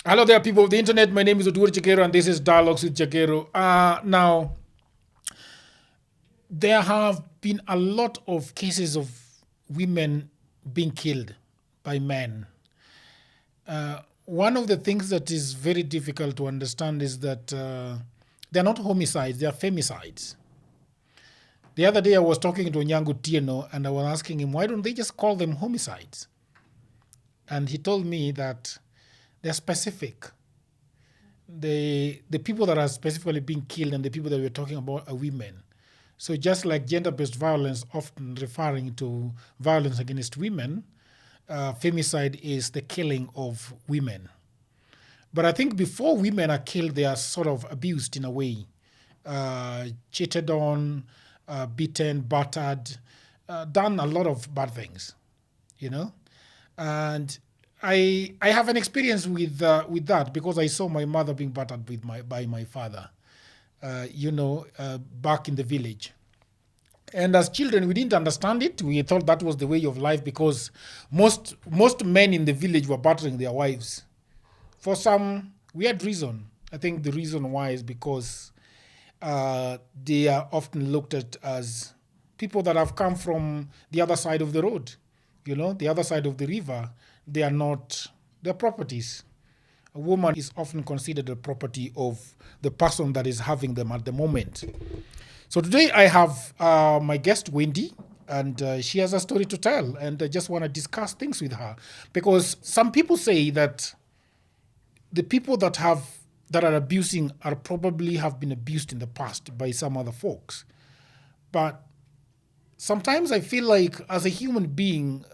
Hello there, people of the internet. My name is Odur Chakero, and this is Dialogues with Chakero. Now, there have been a lot of cases of women being killed by men. One of the things that is very difficult to understand is that they're not homicides, they are femicides. The other day I was talking to Onyango Tieno and I was asking him, why don't they just call them homicides? And he told me that they're specific. The people that are specifically being killed and the people that we're talking about are women. So just like gender-based violence, often referring to violence against women, femicide is the killing of women. But I think before women are killed, they are sort of abused in a way, cheated on, beaten, battered, done a lot of bad things, you know. And I have an experience with that because I saw my mother being battered by my father, back in the village. And as children, we didn't understand it. We thought that was the way of life because most men in the village were battering their wives for some weird reason. I think the reason why is because they are often looked at as people that have come from the other side of the road, the other side of the river. They are not their properties. A woman is often considered a property of the person that is having them at the moment. So today I have my guest, Wendy, and she has a story to tell, and I just want to discuss things with her. Because some people say that the people that are abusing are probably have been abused in the past by some other folks. But sometimes I feel like as a human being,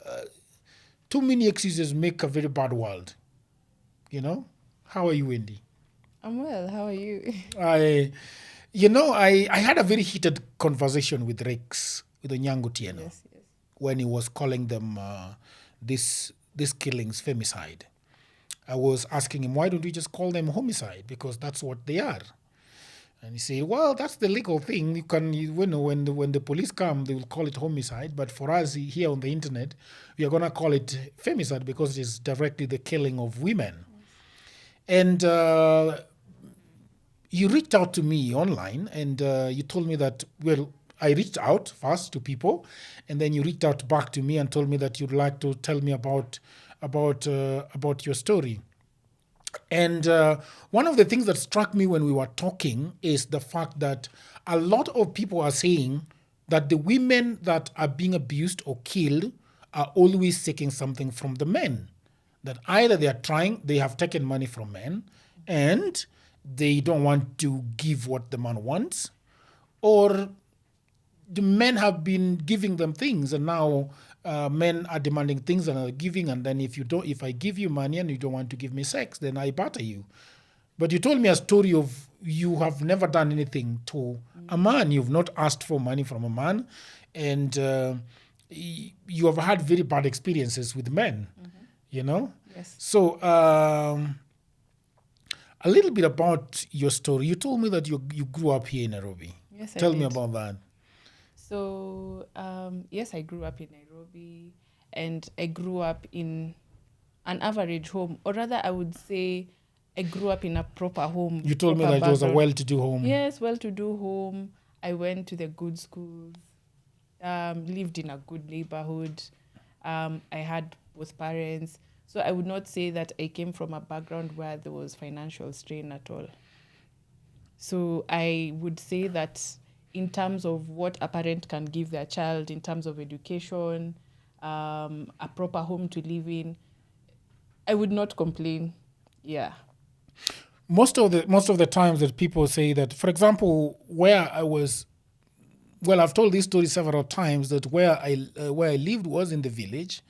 too many excuses make a very bad world. How are you, Wendy? I'm well. How are you? I had a very heated conversation with Onyango Tieno, Yes. when he was calling them these killings femicide. I was asking him, why don't we just call them homicide? Because that's what they are. And he said, well, that's the legal thing. When the police come, they will call it homicide. But for us here on the internet, we are going to call it femicide because it is directly the killing of women. And you reached out to me online and you told me that, well, I reached out first to people, and then you reached out back to me and told me that you'd like to tell me about your story. And one of the things that struck me when we were talking is the fact that a lot of people are saying that the women that are being abused or killed are always seeking something from the men. That either they have taken money from men and they don't want to give what the man wants, or the men have been giving them things and now men are demanding things and are giving, and then if I give you money and you don't want to give me sex, then I batter you. But you told me a story of you have never done anything to a man. You've not asked for money from a man, and you have had very bad experiences with men, Yes. So a little bit about your story. You told me that you grew up here in Nairobi. Yes, Tell I me did. about that. So, yes, I grew up in Nairobi, and I grew up in an average home, or rather, I would say I grew up in a proper home. You told me proper that it was a background. well-to-do home. Yes, well-to-do home. I went to the good schools, lived in a good neighborhood. I had both parents. So I would not say that I came from a background where there was financial strain at all. So I would say that in terms of what a parent can give their child in terms of education, a proper home to live in, I would not complain. Yeah. Most of the times that people say that, for example, where I was, well, I've told this story several times that where I lived was in the village.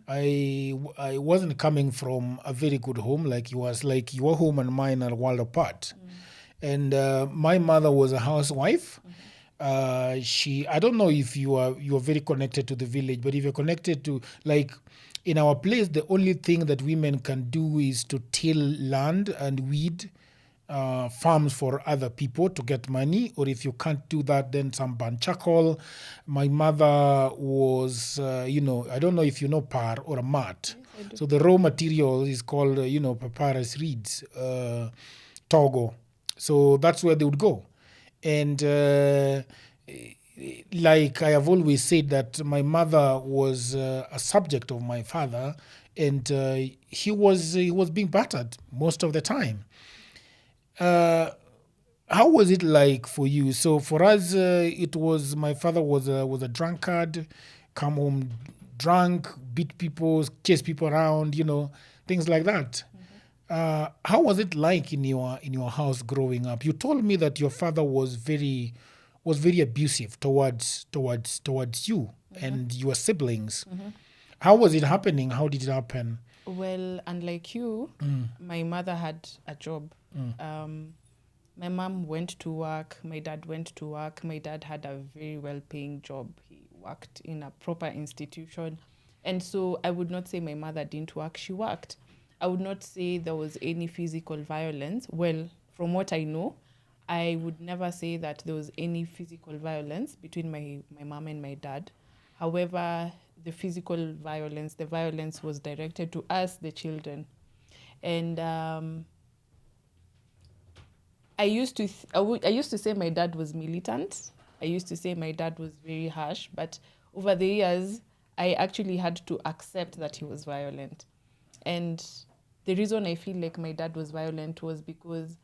I wasn't coming from a very good home, like your home and mine are a world apart. And my mother was a housewife. I don't know if you are very connected to the village, but if you're connected to, like, in our place, the only thing that women can do is to till land and weed farms for other people to get money, or if you can't do that, then some burn charcoal. My mother was, I don't know if you know par or a mat. Yes, I do. So the raw material is called, papyrus reeds, togo. So that's where they would go. And like I have always said, that my mother was a subject of my father, and he was being battered most of the time. How was it like for you? So for us, it was my father was a drunkard, come home drunk, beat people, chase people around, things like that. How was it like in your house growing up? You told me that your father was very abusive towards you and your siblings. How was it happening? How did it happen? Well, unlike you, my mother had a job. My mom went to work, my dad went to work. My dad had a very well-paying job. He worked in a proper institution. And so I would not say my mother didn't work, she worked. I would not say there was any physical violence. Well, from what I know, I would never say that there was any physical violence between my mom and my dad. However, the violence was directed to us, the children. And I used to say my dad was militant. I used to say my dad was very harsh. But over the years, I actually had to accept that he was violent. And the reason I feel like my dad was violent was because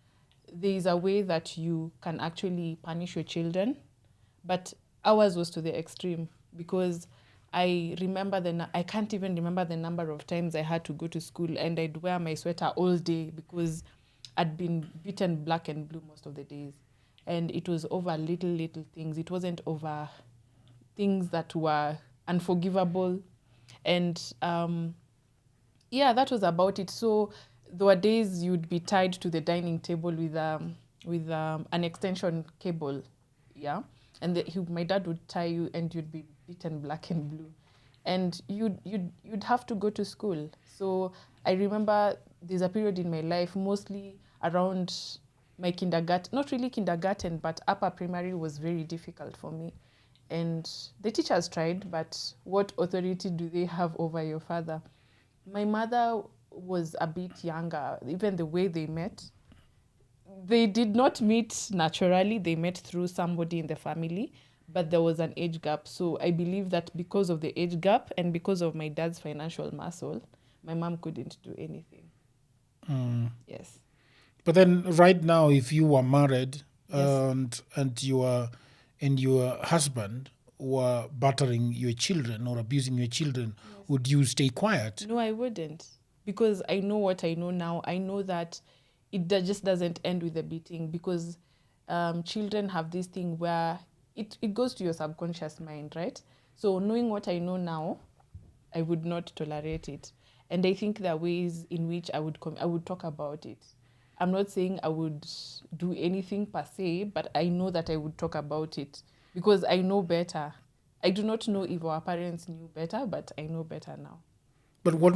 there is a way that you can actually punish your children, but ours was to the extreme, because I can't even remember the number of times I had to go to school and I'd wear my sweater all day because I'd been beaten black and blue most of the days. And it was over little things. It wasn't over things that were unforgivable. And that was about it. So there were days you'd be tied to the dining table with an extension cable, and my dad would tie you, and you'd be beaten black and blue, and you'd have to go to school. So I remember there's a period in my life, mostly around my kindergarten, not really kindergarten, but upper primary was very difficult for me. And the teachers tried, but what authority do they have over your father? My mother was a bit younger. Even the way they met, they did not meet naturally. They met through somebody in the family, but there was an age gap. So I believe that because of the age gap and because of my dad's financial muscle, my mom couldn't do anything. Yes. But then right now, if you were married, Yes. and your husband were battering your children or abusing your children, would you stay quiet? No, I wouldn't, because I know what I know now. I know that just doesn't end with a beating, because children have this thing where it goes to your subconscious mind, right? So knowing what I know now, I would not tolerate it. And I think there are ways in which I would talk about it. I'm not saying I would do anything per se, but I know that I would talk about it because I know better. I do not know if our parents knew better, but I know better now. But why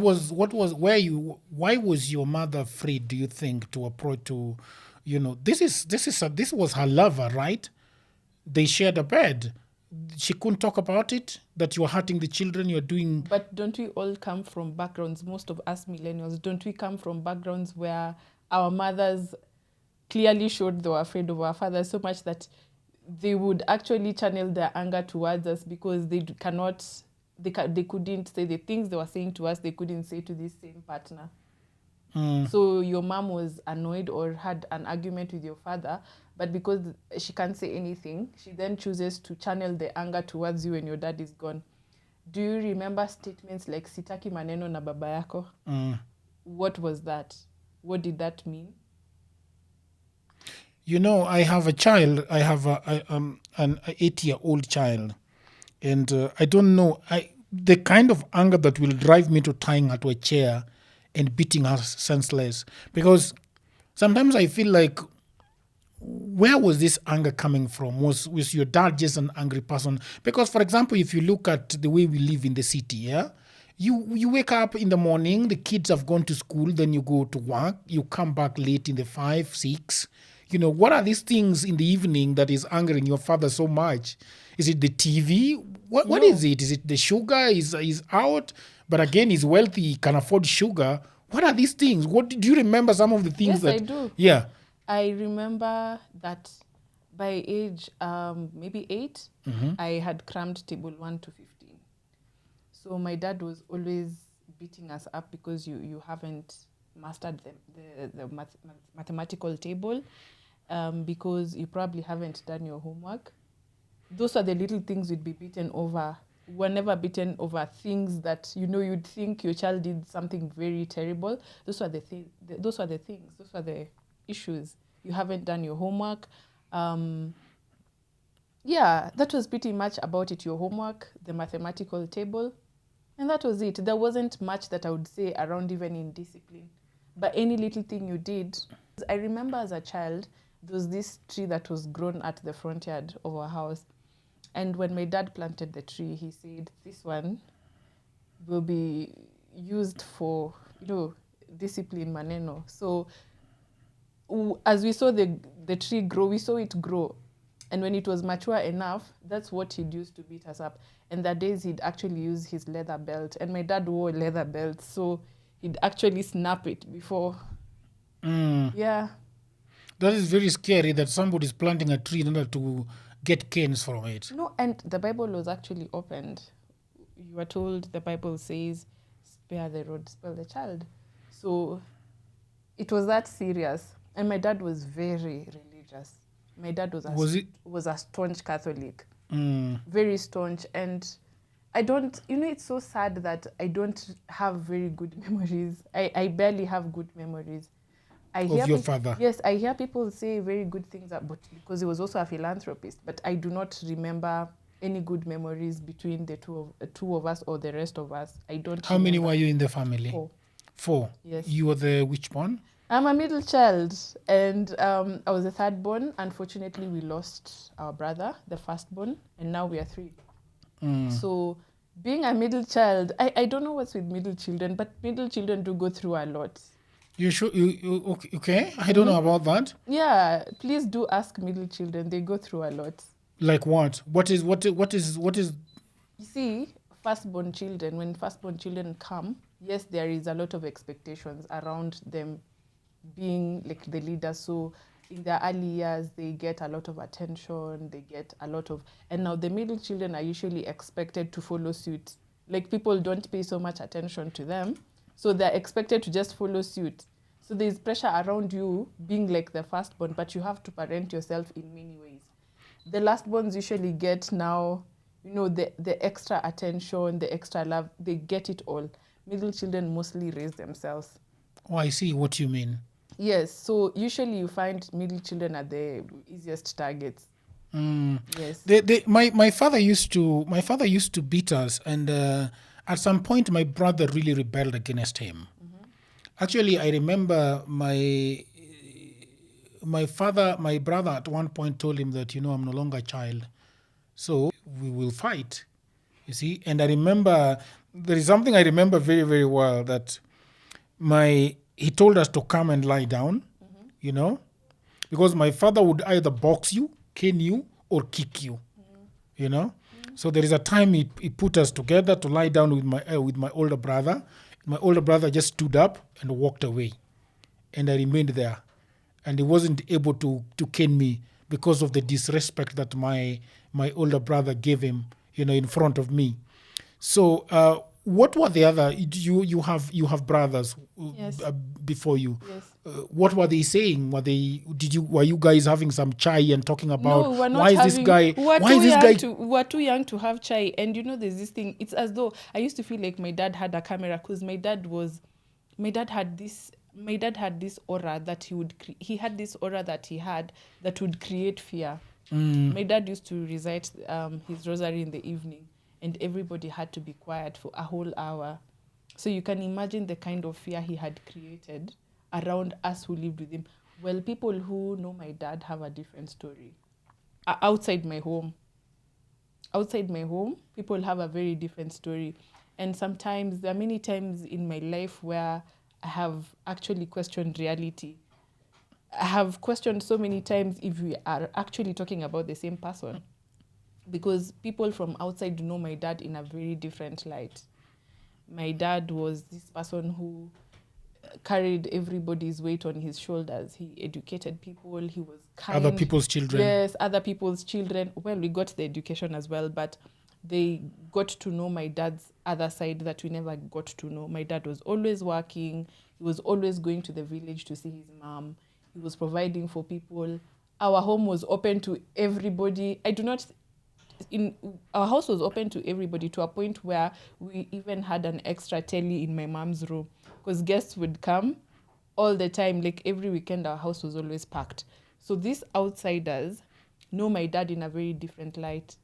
was your mother afraid, do you think, to approach to, this was her lover, right? They shared a bed. She couldn't talk about it, that you're hurting the children, you're doing. But don't we all come from backgrounds, most of us millennials, don't we come from backgrounds where our mothers clearly showed they were afraid of our fathers so much that they would actually channel their anger towards us because they couldn't say the things they were saying to us, they couldn't say to this same partner. So your mom was annoyed or had an argument with your father, but because she can't say anything, she then chooses to channel the anger towards you when your dad is gone. Do you remember statements like sitaki maneno na baba yako? What was that? What did that mean? I have a child. I have an 8-year-old child, and I don't know. The kind of anger that will drive me to tying her to a chair and beating her senseless. Because sometimes I feel like, where was this anger coming from? Was your dad just an angry person? Because, for example, if you look at the way we live in the city, You wake up in the morning, the kids have gone to school, then you go to work, you come back late in the 5, 6. What are these things in the evening that is angering your father so much? Is it the TV? What No. is it? Is it the sugar is out? But again, he's wealthy, he can afford sugar. What are these things? What do you remember some of the things Yes, that I do. Yeah. I remember that by age maybe 8, I had crammed table 1 to 15. So my dad was always beating us up because you haven't mastered the mathematical table, because you probably haven't done your homework. Those are the little things we'd be beaten over. We were never beaten over things that you'd think your child did something very terrible. Those are the things. Those are the things. Those are the issues. You haven't done your homework. Yeah, that was pretty much about it. Your homework, the mathematical table, and that was it. There wasn't much that I would say around even in discipline. But any little thing you did. I remember as a child, there was this tree that was grown at the front yard of our house. And when my dad planted the tree, he said, this one will be used for, discipline maneno. So as we saw the tree grow, we saw it grow. And when it was mature enough, that's what he'd use to beat us up. And that days he'd actually use his leather belt. And my dad wore a leather belt, so he'd actually snap it before. Yeah. That is very scary that somebody's planting a tree in order to get canes from it. No, and the Bible was actually opened. You were told, the Bible says, spare the rod, spare the child. So it was that serious. And my dad was very religious. My dad was a staunch Catholic. Very staunch. And I don't, it's so sad that I don't have very good memories. I barely have good memories. Of your father? Yes, I hear people say very good things about, because he was also a philanthropist, but I do not remember any good memories between the two of us or the rest of us. I don't How many were you in the family? 4. 4? Yes. You were the which one? I'm a middle child, and I was the third born. Unfortunately, we lost our brother, the firstborn, and now we are 3. So being a middle child, I don't know what's with middle children, but middle children do go through a lot. You sure? Okay? I don't know about that. Yeah, please do ask middle children. They go through a lot. Like what? What is? You see, firstborn children, when firstborn children come, yes, there is a lot of expectations around them being like the leader. So in their early years, they get a lot of attention, and now the middle children are usually expected to follow suit. Like, people don't pay so much attention to them, so they're expected to just follow suit. So there's pressure around you being like the firstborn, but you have to parent yourself in many ways. The lastborns usually get now, the extra attention, the extra love, they get it all. Middle children mostly raise themselves. Oh, I see what you mean. Yes, so usually you find middle children are the easiest targets. Yes. My father used to beat us, and at some point my brother really rebelled against him. Actually, I remember my brother at one point told him that, I'm no longer a child, so we will fight, you see. And I remember, there is something I remember very, very well, that he told us to come and lie down, because my father would either box you, cane you, or kick you, So there is a time he put us together to lie down with my older brother. My older brother just stood up and walked away, and I remained there, and he wasn't able to cane me because of the disrespect that my older brother gave him, in front of me. So what were the other? You have brothers Yes. Before you. Yes. What were they saying? Were you guys having some chai and talking about No, we were not why is this guy? We were too young to have chai, and there's this thing. It's as though I used to feel like my dad had a camera, because my dad had this aura that he had this aura that would create fear. My dad used to recite his rosary in the evening, and everybody had to be quiet for a whole hour. So you can imagine the kind of fear he had created around us who lived with him. Well, people who know my dad have a different story. Outside my home, people have a very different story. And sometimes, there are many times in my life where I have actually questioned reality. I have questioned so many times if we are actually talking about the same person. Because people from outside know my dad in a very different light. My dad was this person who carried everybody's weight on his shoulders. He educated people. He was kind. Other people's children. Yes, other people's children. Well, we got the education as well, but they got to know my dad's other side that we never got to know. My dad was always working. He was always going to the village to see his mom. He was providing for people. Our home was open to everybody. Our house was open to everybody, to a point where we even had an extra telly in my mom's room, because guests would come all the time. Like every weekend, our house was always packed. So these outsiders know my dad in a very different light.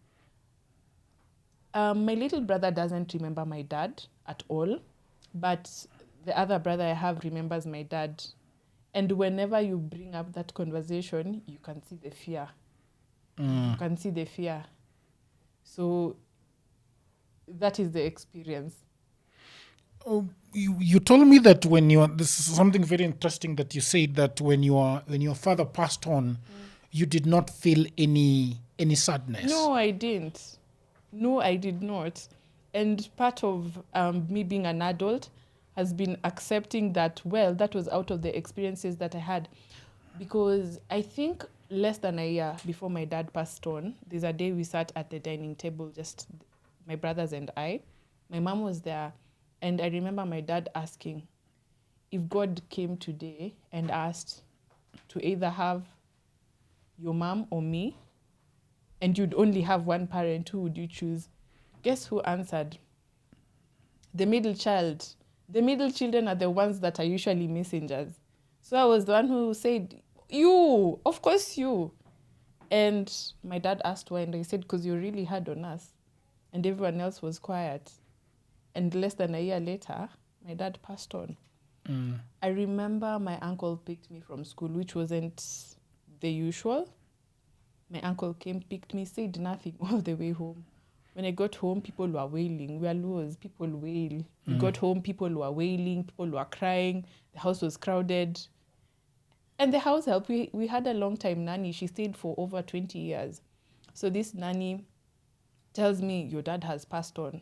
My little brother doesn't remember my dad at all, but the other brother I have remembers my dad. And whenever you bring up that conversation, you can see the fear. You can see the fear. So that is the experience. Oh, you told me that this is something very interesting that you said, that when your father passed on, you did not feel any sadness. No, I didn't. No, I did not. And part of me being an adult has been accepting that, well, that was out of the experiences that I had. Because I think less than a year before my dad passed on, there's a day we sat at the dining table, just my brothers and I. My mom was there. And I remember my dad asking, if God came today and asked to either have your mom or me, and you'd only have one parent, who would you choose? Guess who answered? The middle child. The middle children are the ones that are usually messengers. So I was the one who said, you, of course you. And my dad asked why, and I said, because you're really hard on us. And everyone else was quiet. And less than a year later, my dad passed on. I remember my uncle picked me from school, which wasn't the usual. My uncle came, picked me, said nothing all the way home. When I got home, people were wailing. We are Luos, people wail. We got home, people were wailing, people were crying. The house was crowded. And the house help, we had a long-time nanny. She stayed for over 20 years. So this nanny tells me, your dad has passed on.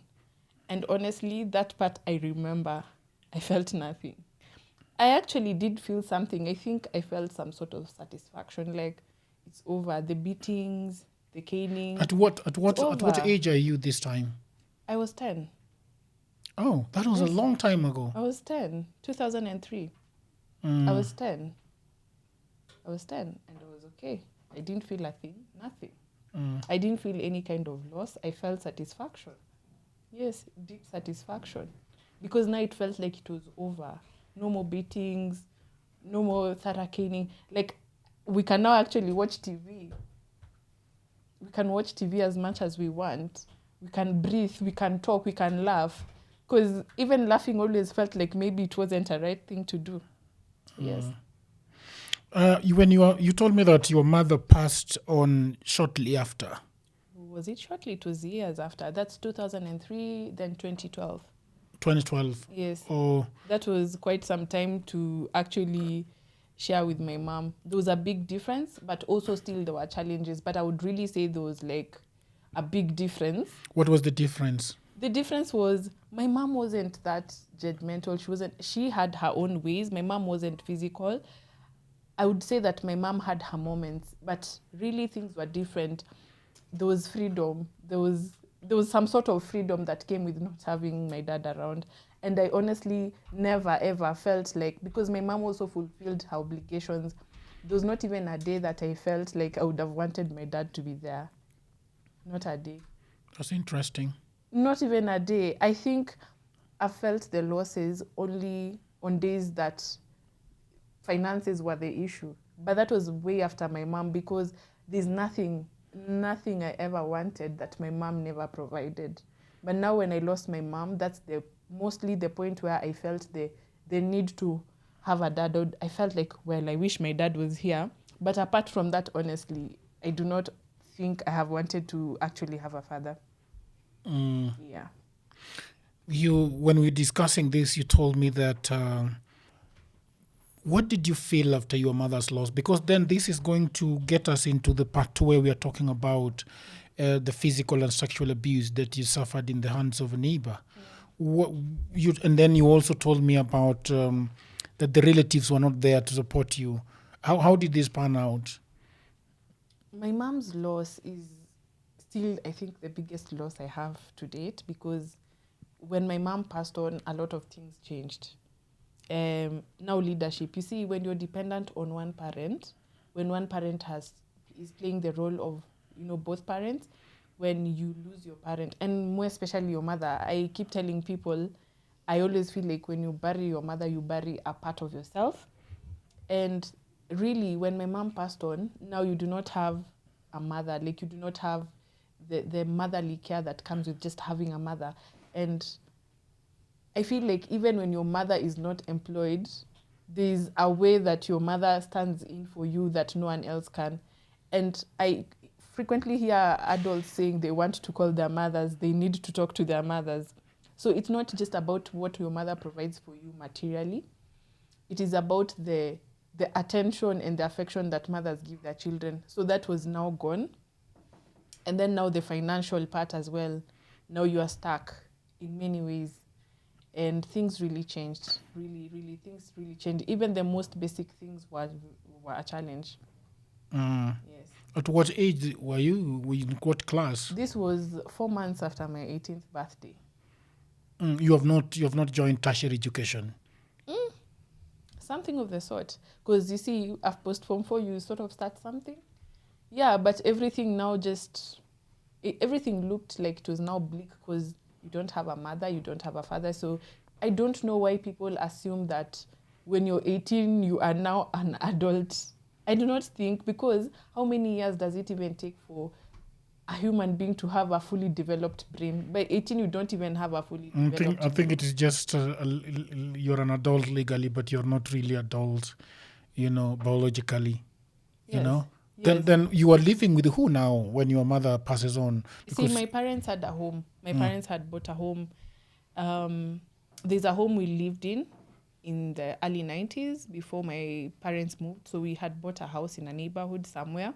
And honestly, that part I remember, I felt nothing. I actually did feel something. I think I felt some sort of satisfaction, like it's over. The beatings, the caning. At what age are you this time? I was 10. Oh, that was a long time ago. I was 10, 2003. I was 10. And it was okay. I didn't feel a thing, nothing. I didn't feel any kind of loss. I felt satisfaction. Yes, deep satisfaction. Because now it felt like it was over. No more beatings, no more thorough caning. Like, we can now actually watch TV. We can watch TV as much as we want. We can breathe, we can talk, we can laugh. Because even laughing always felt like maybe it wasn't a right thing to do. Yes. You told me that your mother passed on shortly after. Was it shortly? It was years after. That's 2003, then 2012. 2012. Yes. Oh. That was quite some time to actually share with my mom. There was a big difference, but also still there were challenges. But I would really say there was like a big difference. What was the difference? The difference was my mom wasn't that judgmental. She had her own ways. My mom wasn't physical. I would say that my mom had her moments, but really things were different. There was freedom. There was some sort of freedom that came with not having my dad around. And I honestly never, ever felt like, because my mom also fulfilled her obligations, there was not even a day that I felt like I would have wanted my dad to be there. Not a day. That's interesting. Not even a day. I think I felt the losses only on days that finances were the issue. But that was way after my mom, because there's nothing I ever wanted that my mom never provided. But now when I lost my mom, that's mostly the point where I felt the need to have a dad. I felt like, well, I wish my dad was here. But apart from that, honestly, I do not think I have wanted to actually have a father. Yeah. when we were discussing this, you told me that what did you feel after your mother's loss? Because then this is going to get us into the part two where we are talking about the physical and sexual abuse that you suffered in the hands of a neighbor. And then you also told me about that the relatives were not there to support you. How did this pan out? My mom's loss is still, I think, the biggest loss I have to date, because when my mom passed on, a lot of things changed. Now leadership, you see, when you're dependent on one parent, when one parent is playing the role of, both parents, when you lose your parent, and more especially your mother, I keep telling people, I always feel like when you bury your mother, you bury a part of yourself. And really, when my mom passed on, now you do not have a mother, like you do not have the motherly care that comes with just having a mother. And I feel like even when your mother is not employed, there's a way that your mother stands in for you that no one else can. And I frequently hear adults saying they want to call their mothers, they need to talk to their mothers. So it's not just about what your mother provides for you materially. It is about the attention and the affection that mothers give their children. So that was now gone. And then now the financial part as well. Now you are stuck in many ways. And things really changed. Really, things really changed. Even the most basic things were a challenge. Yes. At what age were you? Were you in what class? This was 4 months after my 18th birthday. You have not joined tertiary education. Something of the sort. Because you see, after post-form 4, you sort of start something. Yeah, but everything now everything looked like it was now bleak, because you don't have a mother, you don't have a father. So I don't know why people assume that when you're 18, you are now an adult. I do not think, because how many years does it even take for a human being to have a fully developed brain? By 18, you don't even have a fully developed I think it is just you're an adult legally, but you're not really adult, biologically. Yes. Then you are living with who now when your mother passes on? See, my parents had a home. My parents had bought a home. There's a home we lived in the early 90s before my parents moved. So we had bought a house in a neighborhood somewhere.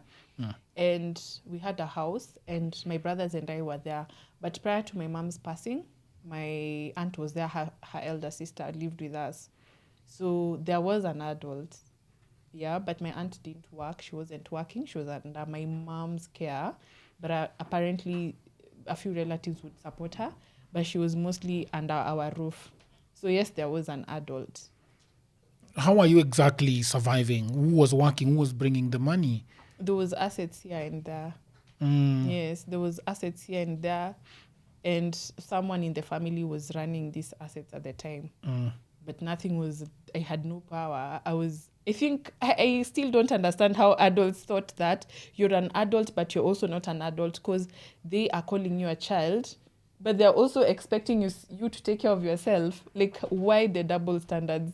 And we had a house, and my brothers and I were there. But prior to my mom's passing, my aunt was there. Her elder sister lived with us. So there was an adult. Yeah, but my aunt didn't work. She wasn't working. She was under my mom's care. But apparently, a few relatives would support her. But she was mostly under our roof. So yes, there was an adult. How are you exactly surviving? Who was working? Who was bringing the money? There was assets here and there. Yes, there was assets here and there. And someone in the family was running these assets at the time. But nothing was, I had no power. I think I still don't understand how adults thought that you're an adult, but you're also not an adult, because they are calling you a child, but they're also expecting you to take care of yourself. Like, why the double standards?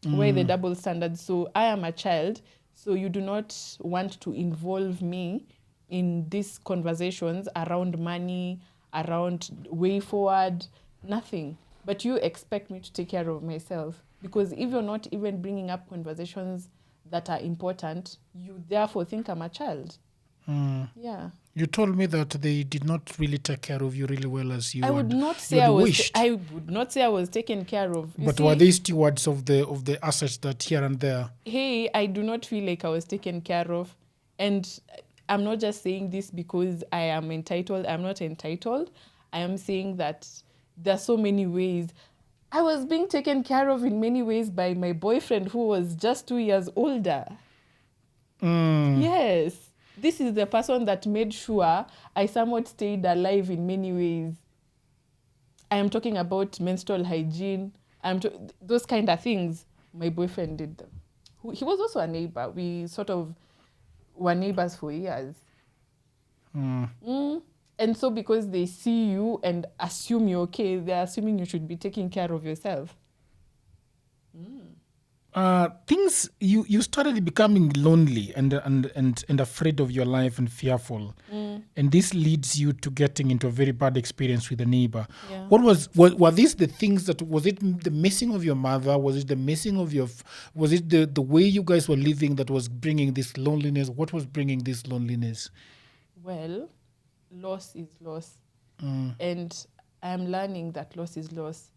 Why the double standards? So I am a child, so you do not want to involve me in these conversations around money, around way forward, nothing. But you expect me to take care of myself, because if you're not even bringing up conversations that are important, you therefore think I'm a child. Yeah. You told me that they did not really take care of you really well as you I would not say I was taken care of. But were they stewards of the assets that here and there? Hey, I do not feel like I was taken care of. And I'm not just saying this because I am entitled. I'm not entitled. I am saying that there are so many ways. I was being taken care of in many ways by my boyfriend, who was just 2 years older. Yes. This is the person that made sure I somewhat stayed alive in many ways. I am talking about menstrual hygiene. Those kind of things. My boyfriend did them. He was also a neighbor. We sort of were neighbors for years. And so because they see you and assume you're okay, they're assuming you should be taking care of yourself. things you started becoming lonely and afraid of your life and fearful, and this leads you to getting into a very bad experience with a neighbor. Yeah. What were these the things that was it the missing of your mother? Was it the missing of your? Was it the way you guys were living that was bringing this loneliness? What was bringing this loneliness? Well, loss is loss. And I'm learning that loss is loss.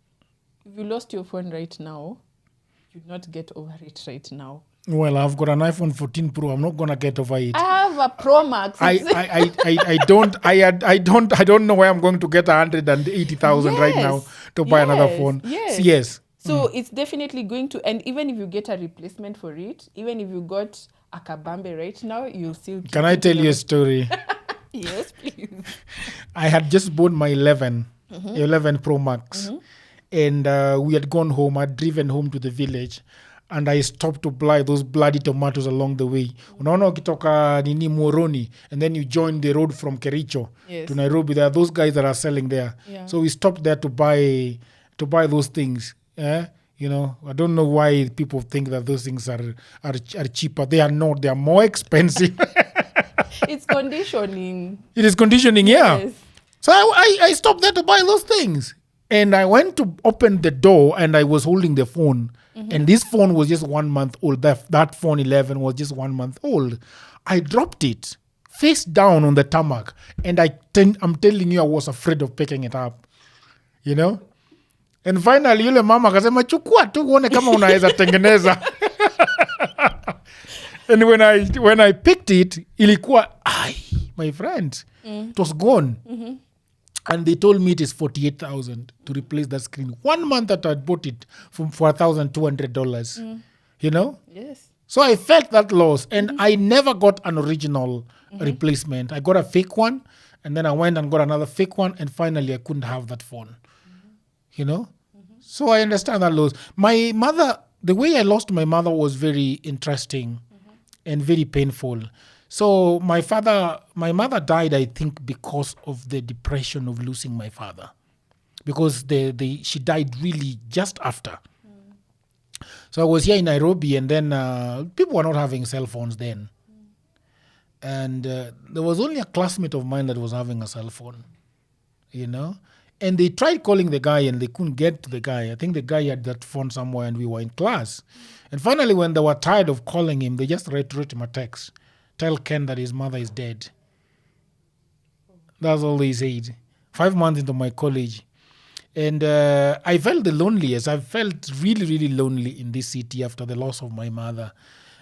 If you lost your phone right now, you'd not get over it right now. Well, I've got an iPhone 14 Pro. I'm not gonna get over it. I have a Pro Max. I don't know where I'm going to get 180,000 right now to buy another phone. Yes. So it's definitely going to, and even if you get a replacement for it, even if you got a Kabambe right now, you'll still keep Can I tell you a story? Yes, please. I had just bought my 11 Pro Max, and we had gone home. I'd driven home to the village, and I stopped to buy those bloody tomatoes along the way. Unaona ukitoka nini Moroni, and then you join the road from Kericho to Nairobi. There are those guys that are selling there. Yeah. So we stopped there to buy those things. You know, I don't know why people think that those things are cheaper. They are not. They are more expensive. It's conditioning. It is conditioning, yeah. Yes. So I stopped there to buy those things. And I went to open the door and I was holding the phone. And this phone was just 1 month old. That phone 11 was just 1 month old. I dropped it face down on the tarmac. And I'm telling you, I was afraid of picking it up. You know? And finally, yule mama akasema chukua tu uone kama unaweza tengeneza. And when I picked it, ilikuwa, my friend, it was gone. And they told me it is 48,000 to replace that screen. 1 month that I bought it for $1,200. You know? Yes. So I felt that loss, and I never got an original replacement. I got a fake one, and then I went and got another fake one, and finally I couldn't have that phone. You know? So I understand that loss. My mother, the way I lost my mother was very interesting and very painful. So my mother died, I think, because of the depression of losing my father. Because she died really just after. So I was here in Nairobi, and then people were not having cell phones then. And there was only a classmate of mine that was having a cell phone, you know. And they tried calling the guy, and they couldn't get to the guy. I think the guy had that phone somewhere, and we were in class. And finally, when they were tired of calling him, they just wrote him a text. Tell Ken that his mother is dead. That's all they said. 5 months into my college. And I felt the loneliest. I felt really, really lonely in this city after the loss of my mother.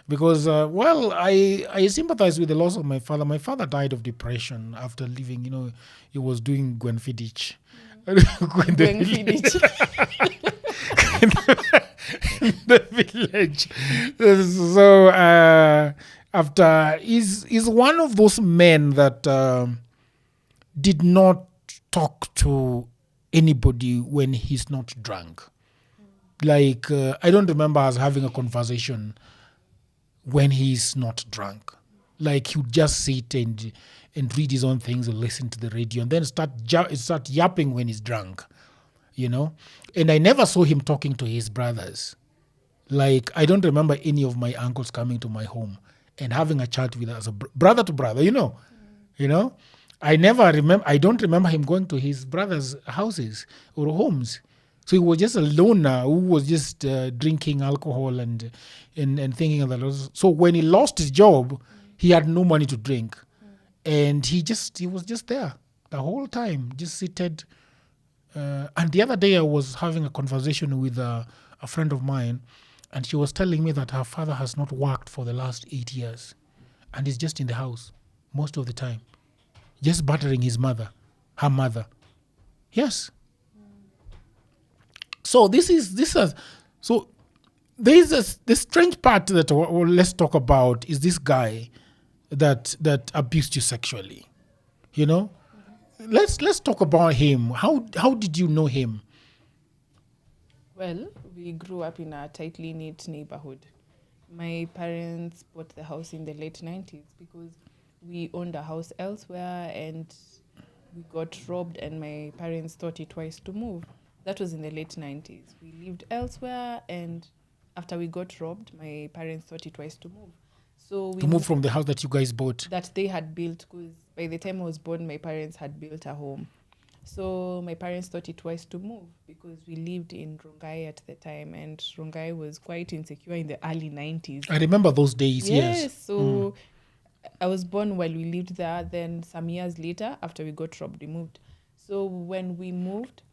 Because, I sympathize with the loss of my father. My father died of depression after leaving. You know, he was doing Gwen Fiddich. Gwen Fiddich. in the village. So after he's one of those men that did not talk to anybody when he's not drunk. Like I don't remember us having a conversation when he's not drunk. Like he would just sit and read his own things or listen to the radio and then start yapping when he's drunk, you know. And I never saw him talking to his brothers. Like I don't remember any of my uncles coming to my home and having a chat with us, brother to brother, you know. You know, I don't remember him going to his brothers' houses or homes. So he was just a loner who was just drinking alcohol and thinking of that. So when he lost his job, he had no money to drink. And he was just there the whole time, just seated. And the other day I was having a conversation with a friend of mine, and she was telling me that her father has not worked for the last 8 years. And he's just in the house most of the time, just battering her mother. Yes. So the strange part that let's talk about is this guy that abused you sexually. You know, let's talk about him. How did you know him? Well, we grew up in a tightly knit neighborhood. My parents bought the house in the late 90s because we owned a house elsewhere and we got robbed, and my parents thought it twice to move. That was in the late 90s. We lived elsewhere, and after we got robbed, my parents thought it wise to move. So we To move from the house that you guys bought. that they had built, because by the time I was born, my parents had built a home. So my parents thought it wise to move because we lived in Rongai at the time, and Rongai was quite insecure in the early 90s. I remember those days, yes. So I was born while we lived there. Then some years later, after we got robbed, we moved. So when we moved,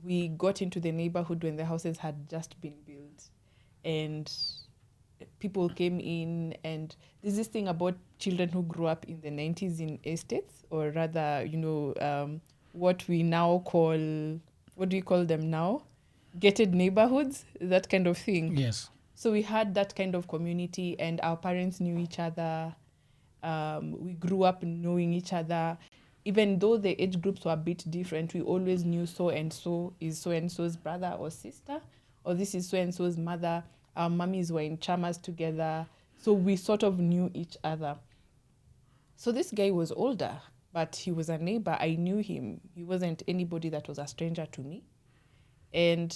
we got into the neighborhood when the houses had just been built, and people came in. And there's this thing about children who grew up in the 90s in estates, or rather, what we now call, what do you call them now? Gated neighborhoods, that kind of thing. Yes. So we had that kind of community, and our parents knew each other. We grew up knowing each other. Even though the age groups were a bit different, we always knew so-and-so is so-and-so's brother or sister, or this is so-and-so's mother. Our mummies were in chamas together. So we sort of knew each other. So this guy was older, but he was a neighbor. I knew him. He wasn't anybody that was a stranger to me. And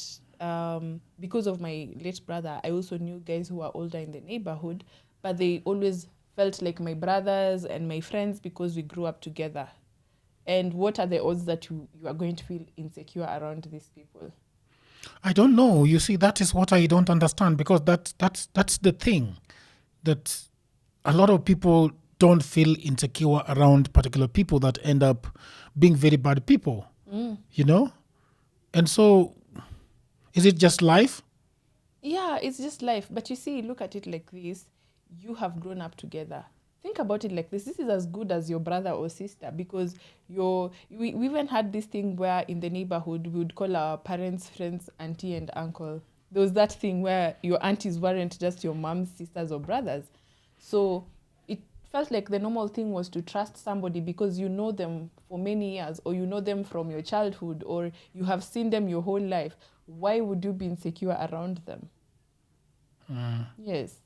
because of my late brother, I also knew guys who were older in the neighborhood, but they always felt like my brothers and my friends because we grew up together. And what are the odds that you are going to feel insecure around these people? I don't know. You see, that is what I don't understand, because that's the thing, that a lot of people don't feel insecure around particular people that end up being very bad people, And so, is it just life? Yeah, it's just life. But you see, look at it like this. You have grown up together. Think about it like this. This is as good as your brother or sister, because we even had this thing where in the neighborhood we would call our parents' friends auntie and uncle. There was that thing where your aunties weren't just your mom's sisters or brothers. So it felt like the normal thing was to trust somebody because you know them for many years, or you know them from your childhood, or you have seen them your whole life. Why would you be insecure around them? Yes.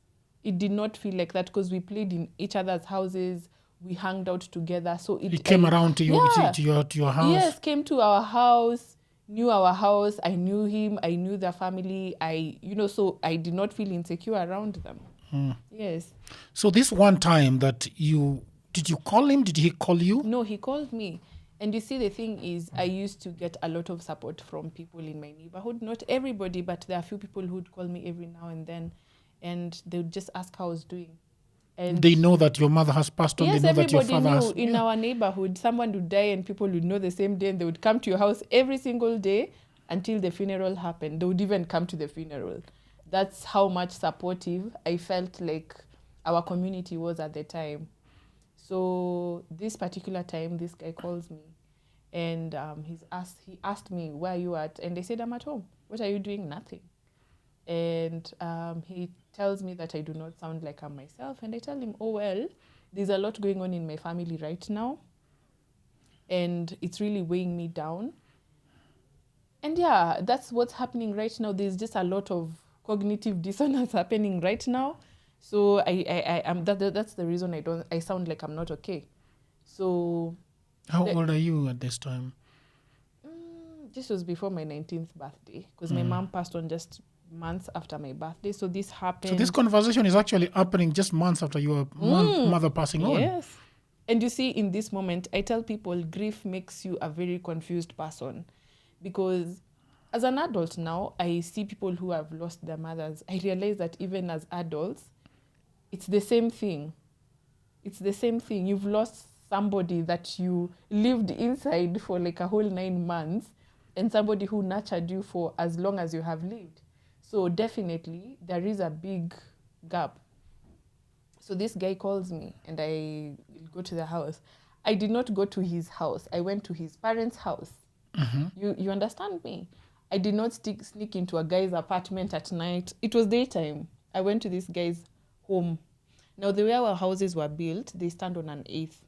It did not feel like that because we played in each other's houses. We hung out together. So It came around to your house. Yes, came to our house, knew our house. I knew him. I knew their family. So I did not feel insecure around them. Yes. So this one time that did you call him? Did he call you? No, he called me. And you see, the thing is, I used to get a lot of support from people in my neighborhood. Not everybody, but there are a few people who would call me every now and then. And they would just ask how I was doing. And they know that your mother has passed on. Yes, they know that your everybody father knew. has. In our neighborhood, someone would die and people would know the same day, and they would come to your house every single day until the funeral happened. They would even come to the funeral. That's how much supportive I felt like our community was at the time. So this particular time, this guy calls me, and he asked me, where are you at? And I said, I'm at home. What are you doing? Nothing. And he tells me that I do not sound like I'm myself. And I tell him, oh, well, there's a lot going on in my family right now. And it's really weighing me down. And yeah, that's what's happening right now. There's just a lot of cognitive dissonance happening right now. So that's the reason I sound like I'm not okay. So how old are you at this time? This was before my 19th birthday, because my mom passed on just months after my birthday. So this happened. So this conversation is actually happening just months after your mother passing on. Yes. And you see, in this moment, I tell people grief makes you a very confused person, because as an adult now, I see people who have lost their mothers. I realize that even as adults, it's the same thing. It's the same thing. You've lost somebody that you lived inside for like a whole 9 months, and somebody who nurtured you for as long as you have lived. So definitely there is a big gap. So this guy calls me and I go to the house. I did not go to his house. I went to his parents' house. You understand me? I did not sneak into a guy's apartment at night. It was daytime. I went to this guy's home. Now, the way our houses were built, they stand on an eighth.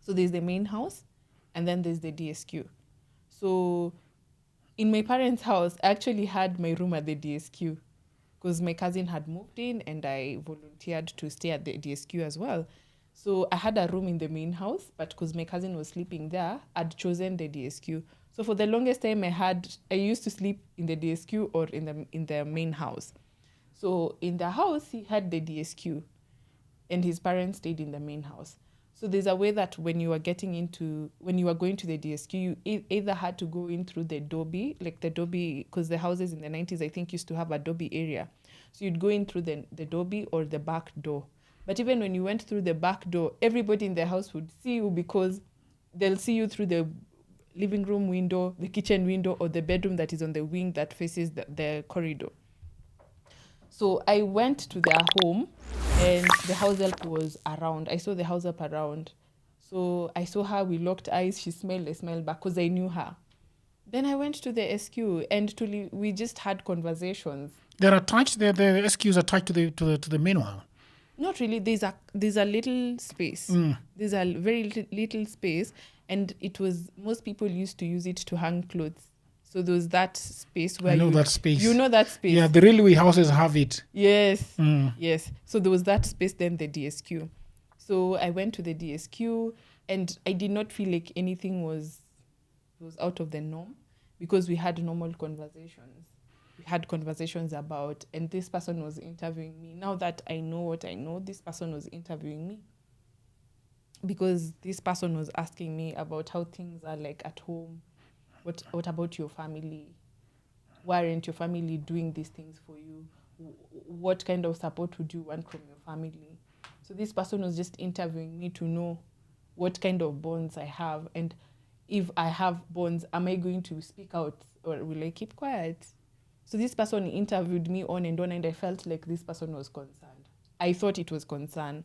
So there's the main house, and then there's the DSQ. So in my parents' house, I actually had my room at the DSQ because my cousin had moved in and I volunteered to stay at the DSQ as well. So I had a room in the main house, but because my cousin was sleeping there, I'd chosen the DSQ. So for the longest time I used to sleep in the DSQ or in the main house. So in the house, he had the DSQ and his parents stayed in the main house. So there's a way that when you are going to the DSQ, you either had to go in through the Dobby, like the Dobby, because the houses in the 90s, I think, used to have a Dobby area. So you'd go in through the Dobby or the back door. But even when you went through the back door, everybody in the house would see you because they'll see you through the living room window, the kitchen window, or the bedroom that is on the wing that faces the corridor. So I went to their home and the house help was around. I saw the house help around. So I saw her, we locked eyes, she smelled, I smelled back because I knew her. Then I went to the SQ and we just had conversations. They're attached, the SQs attached to the main one. Not really. There's a little space. There's a very little space, and it was, most people used to use it to hang clothes. So there was that space where I know that space. You know that space. Yeah, the railway houses have it. Yes. Yes. So there was that space, then the DSQ. So I went to the DSQ and I did not feel like anything was out of the norm because we had normal conversations. We had conversations about, and this person was interviewing me. Now that I know what I know, this person was interviewing me because this person was asking me about how things are like at home. What about your family? Why aren't your family doing these things for you? What kind of support would you want from your family? So this person was just interviewing me to know what kind of bonds I have. And if I have bonds, am I going to speak out or will I keep quiet? So this person interviewed me on and I felt like this person was concerned. I thought it was concern.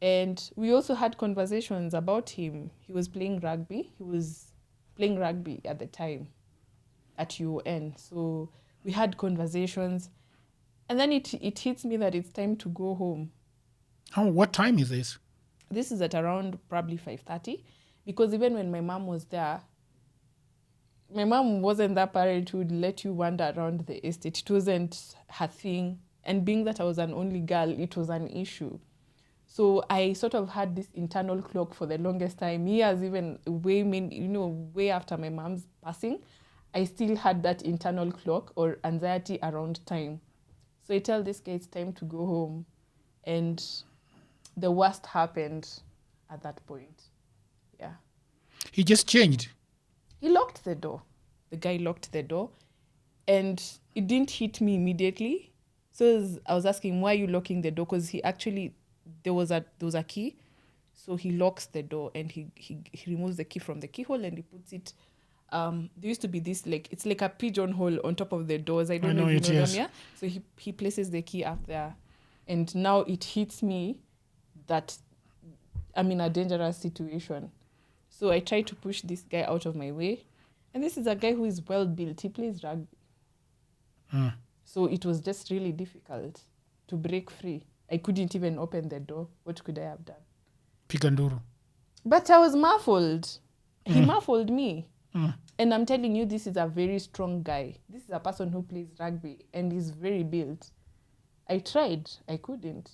And we also had conversations about him. He was playing rugby. He was playing rugby at the time at UN. So we had conversations. And then it hits me that it's time to go home. What time is this? This is at around probably 5:30. Because even when my mom was there, my mom wasn't that parent who would let you wander around the estate. It wasn't her thing. And being that I was an only girl, it was an issue. So I sort of had this internal clock for the longest time. Years, even way after my mom's passing, I still had that internal clock or anxiety around time. So I tell this guy it's time to go home. And the worst happened at that point. Yeah. He just changed. He locked the door. The guy locked the door. And it didn't hit me immediately. So I was asking, why are you locking the door? Because he actually, there was a key. So he locks the door and he removes the key from the keyhole and he puts it. There used to be this, it's like a pigeonhole on top of the doors. I don't know if you know them, yeah? So he places the key up there. And now it hits me that I'm in a dangerous situation. So I try to push this guy out of my way. And this is a guy who is well built. He plays rugby. So it was just really difficult to break free. I couldn't even open the door. What could I have done? Picanduro. But I was muffled. He muffled me. And I'm telling you, this is a very strong guy. This is a person who plays rugby and is very built. I tried. I couldn't.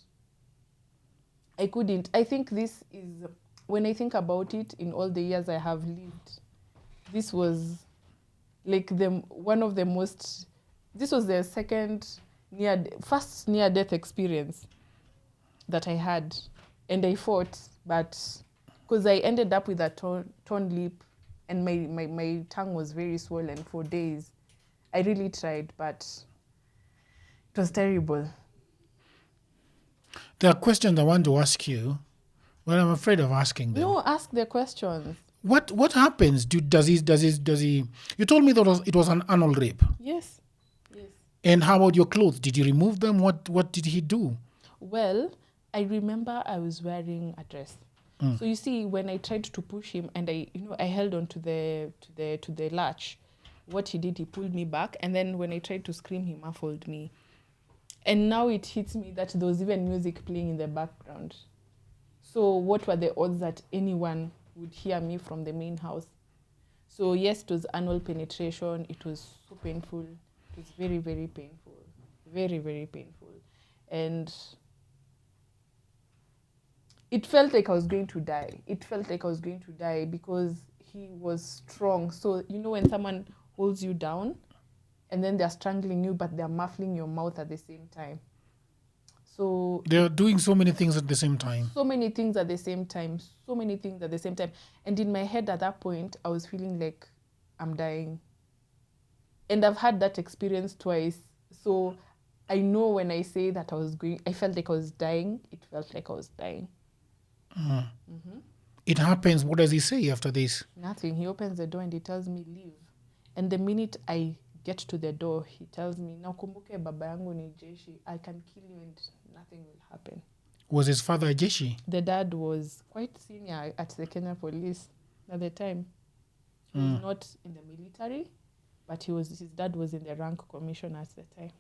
I think this is, when I think about it, in all the years I have lived, this was like one of the most, this was the first near-death experience that I had. And I fought, but because I ended up with a torn lip and my tongue was very swollen for days. I really tried, but it was terrible. There are questions I want to ask you, but I'm afraid of asking them. No, ask the questions. What happens? Does he? You told me that it was an anal rape. Yes. And how about your clothes? Did you remove them? What did he do? Well, I remember I was wearing a dress. So you see, when I tried to push him and I held on to the latch, what he did, he pulled me back, and then when I tried to scream, he muffled me. And now it hits me that there was even music playing in the background. So what were the odds that anyone would hear me from the main house? So yes, it was anal penetration. It was so painful. It was very, very painful. Very, very painful. And it felt like I was going to die. Because he was strong. So, when someone holds you down and then they're strangling you, but they're muffling your mouth at the same time. So They're doing so many things at the same time. so many things at the same time. And in my head at that point, I was feeling like I'm dying. And I've had that experience twice. So I know when I say that I felt like I was dying, it felt like I was dying. It happens. What does he say after this? Nothing. He opens the door and he tells me, leave. And the minute I get to the door, he tells me, na ukumbuke baba yangu ni jeshi. I can kill you and nothing will happen. Was his father a jeshi? The dad was quite senior at the Kenya police at the time. He was not in the military, but his dad was in the rank commission at the time.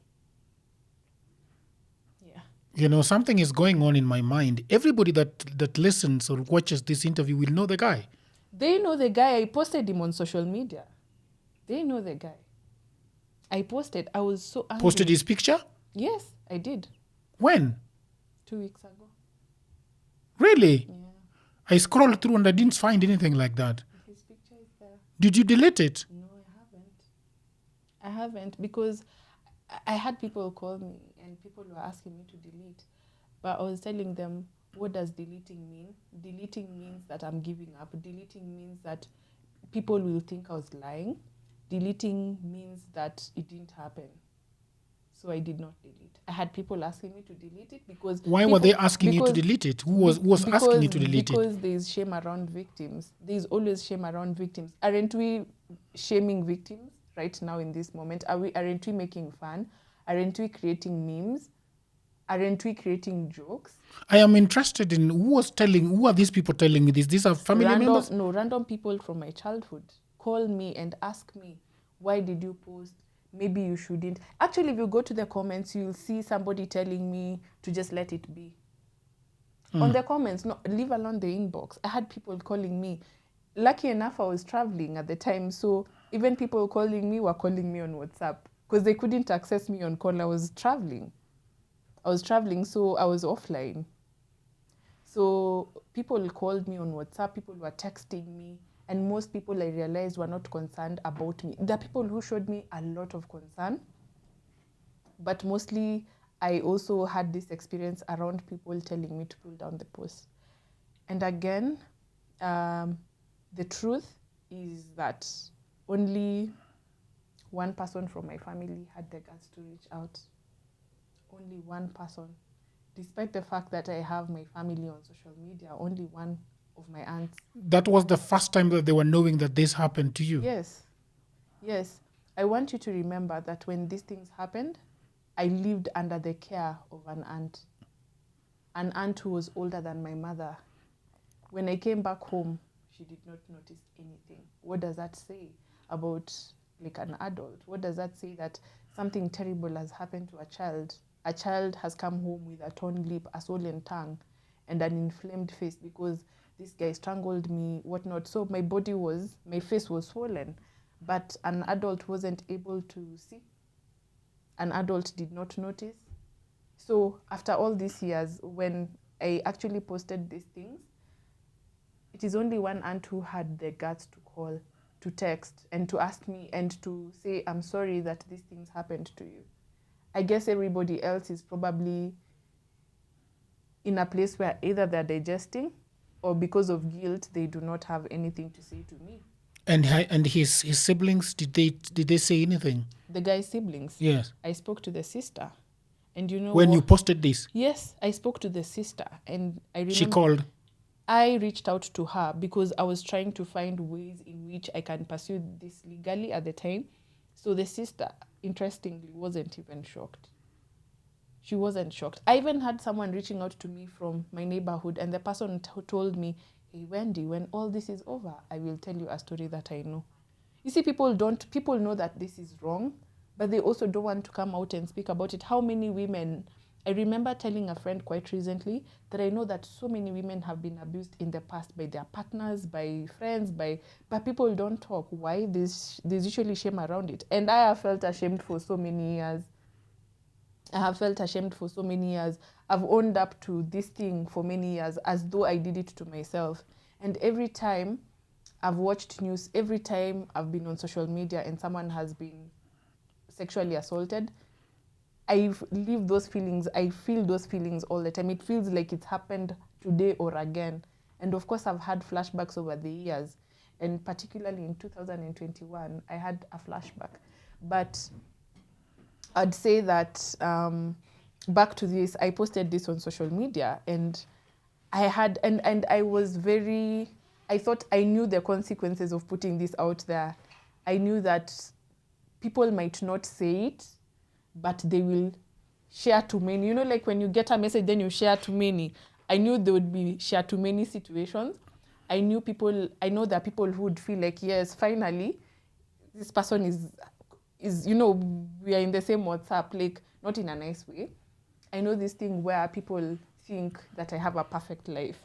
Yeah. Something is going on in my mind. Everybody that listens or watches this interview will know the guy. They know the guy. I posted him on social media. They know the guy. I was so angry. Posted his picture? Yes, I did. When? 2 weeks ago. Really? Yeah. I scrolled through and I didn't find anything like that. His picture is there. Did you delete it? No, I haven't because I had people call me and people were asking me to delete. But I was telling them, what does deleting mean? Deleting means that I'm giving up. Deleting means that people will think I was lying. Deleting means that it didn't happen. So I did not delete. I had people asking me to delete it because... Why were they asking you to delete it? Who was asking you to delete it? Because there's shame around victims. There's always shame around victims. Aren't we shaming victims right now in this moment? Aren't we making fun? Aren't we creating memes? Aren't we creating jokes? I am interested in who are these people telling me this? These are family members? No, random people from my childhood call me and ask me, why did you post? Maybe you shouldn't. Actually, if you go to the comments, you'll see somebody telling me to just let it be. On the comments, no, leave alone the inbox. I had people calling me. Lucky enough, I was traveling at the time. So even people calling me were calling me on WhatsApp because they couldn't access me on call. I was traveling, so I was offline. So people called me on WhatsApp. People were texting me. And most people I realized were not concerned about me. There are people who showed me a lot of concern. But mostly, I also had this experience around people telling me to pull down the post. And again, the truth is that only one person from my family had the guts to reach out. Only one person. Despite the fact that I have my family on social media, only one of my aunts. That was the first time that they were knowing that this happened to you? Yes. I want you to remember that when these things happened, I lived under the care of an aunt who was older than my mother. When I came back home, she did not notice anything. What does that say about like an adult? What does that say that something terrible has happened to a child? A child has come home with a torn lip, a swollen tongue, and an inflamed face because this guy strangled me, whatnot. So my face was swollen, but an adult wasn't able to see. An adult did not notice. So after all these years, when I actually posted these things, it is only one aunt who had the guts to call, to text, and to ask me and to say, I'm sorry that these things happened to you. I guess everybody else is probably in a place where either they're digesting or because of guilt, they do not have anything to say to me. And his siblings, did they say anything? The guy's siblings? Yes. I spoke to the sister. And you know when you posted this? Yes, I spoke to the sister. And I remember she called? I reached out to her because I was trying to find ways in which I can pursue this legally at the time. So the sister, interestingly, wasn't even shocked. She wasn't shocked. I even had someone reaching out to me from my neighborhood, and the person told me, hey, Wendy, when all this is over, I will tell you a story that I know. You see, people know that this is wrong, but they also don't want to come out and speak about it. How many women, I remember telling a friend quite recently that I know that so many women have been abused in the past by their partners, by friends, but people don't talk. Why? There's usually shame around it. And I have felt ashamed for so many years. I've owned up to this thing for many years as though I did it to myself. And every time I've watched news every time I've been on social media and someone has been sexually assaulted. I live those feelings. I feel those feelings all the time. It feels like it's happened today or again. And of course, I've had flashbacks over the years. And particularly in 2021, I had a flashback. But I'd say that back to this, I posted this on social media and I was very, I thought I knew the consequences of putting this out there. I knew that people might not say it, but they will share too many. You know, like when you get a message, then you share too many. I knew there would be share too many situations. I know there are people who would feel like, yes, finally, this person is, you know, we are in the same WhatsApp, like not in a nice way. I know this thing where people think that I have a perfect life.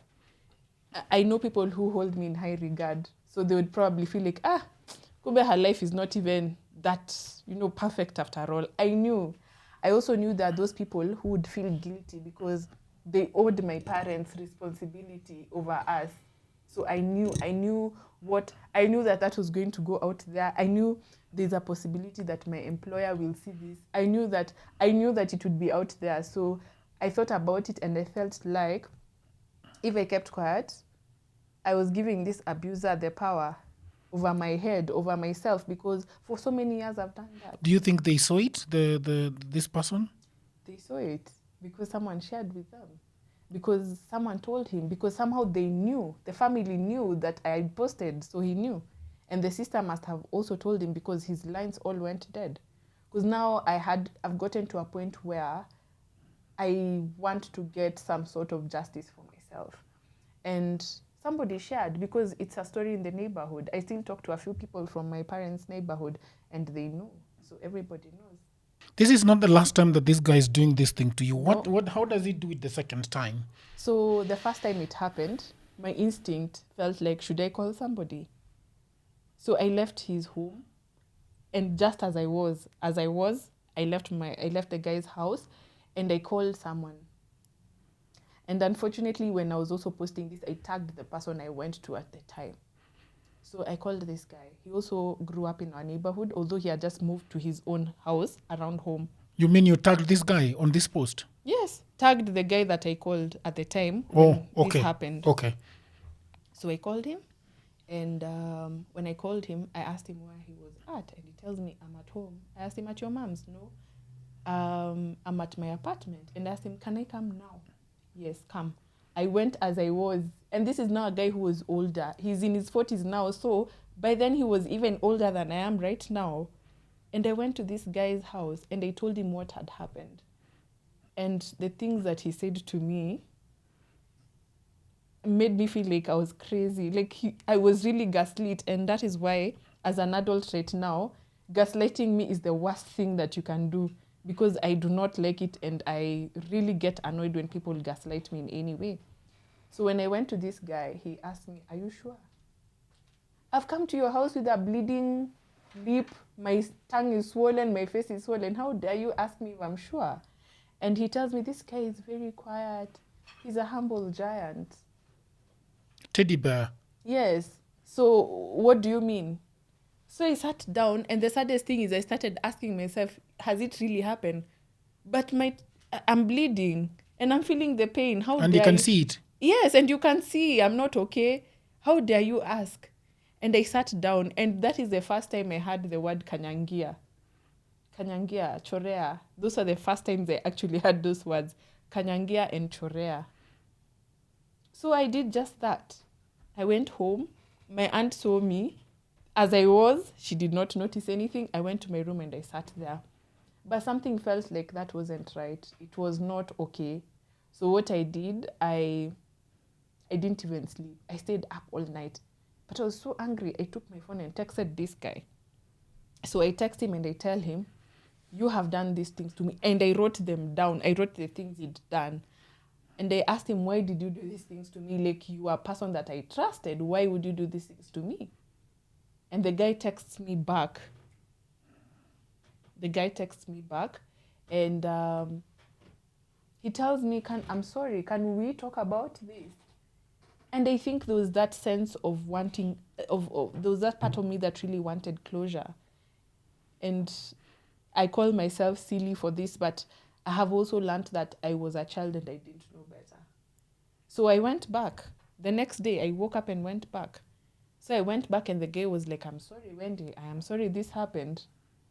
I know people who hold me in high regard. So they would probably feel like, kumbe her life is not even that, you know, perfect after all. I also knew that those people who would feel guilty because they owed my parents responsibility over us. So I knew that was going to go out there. I knew there's a possibility that my employer will see this. I knew that it would be out there. So I thought about it and I felt like if I kept quiet, I was giving this abuser the power over my head, over myself, because for so many years I've done that. Do you think they saw it, this person? They saw it because someone shared with them, because someone told him, because somehow they knew, the family knew that I had posted, so he knew. And the sister must have also told him because his lines all went dead. Because now I've gotten to a point where I want to get some sort of justice for myself. And somebody shared, because it's a story in the neighborhood. I still talk to a few people from my parents' neighborhood and they know. So everybody knows. This is not the last time that this guy is doing this thing to you. No. How does he do it the second time? So the first time it happened, my instinct felt like, should I call somebody? So I left his home, and just as I left the guy's house and I called someone. And unfortunately, when I was also posting this, I tagged the person I went to at the time. So I called this guy. He also grew up in our neighborhood, although he had just moved to his own house around home. You mean you tagged this guy on this post? Yes, tagged the guy that I called at the time when this happened. Okay. So I called him, and when I called him, I asked him where he was at, and he tells me, I'm at home. I asked him, at your mom's? No. I'm at my apartment. And I asked him, can I come now? Yes, come. I went as I was. And this is now a guy who was older. He's in his 40s now. So by then he was even older than I am right now. And I went to this guy's house and I told him what had happened. And the things that he said to me made me feel like I was crazy. Like I was really gaslit. And that is why, as an adult right now, gaslighting me is the worst thing that you can do, because I do not like it and I really get annoyed when people gaslight me in any way. So when I went to this guy, he asked me, are you sure? I've come to your house with a bleeding lip, my tongue is swollen, my face is swollen. How dare you ask me if I'm sure? And he tells me, this guy is very quiet. He's a humble giant. Teddy bear. Yes. So what do you mean? So I sat down, and the saddest thing is I started asking myself, has it really happened? But I'm bleeding, and I'm feeling the pain. And you can see it? Yes, and you can see I'm not okay. How dare you ask? And I sat down, and that is the first time I heard the word kanyangia. Kanyangia, chorea. Those are the first times I actually heard those words, kanyangia and chorea. So I did just that. I went home. My aunt saw me. As I was, she did not notice anything. I went to my room and I sat there. But something felt like that wasn't right. It was not okay. So what I did, I didn't even sleep. I stayed up all night. But I was so angry. I took my phone and texted this guy. So I text him and I tell him, you have done these things to me. And I wrote them down. I wrote the things he'd done. And I asked him, why did you do these things to me? Like, you are a person that I trusted. Why would you do these things to me? And the guy texts me back. And he tells me, I'm sorry, can we talk about this? And I think there was that sense of wanting, there was that part of me that really wanted closure. And I call myself silly for this, but I have also learned that I was a child and I didn't know better. So I went back. The next day, I woke up and went back. So I went back and the guy was like, I'm sorry, Wendy, I am sorry this happened.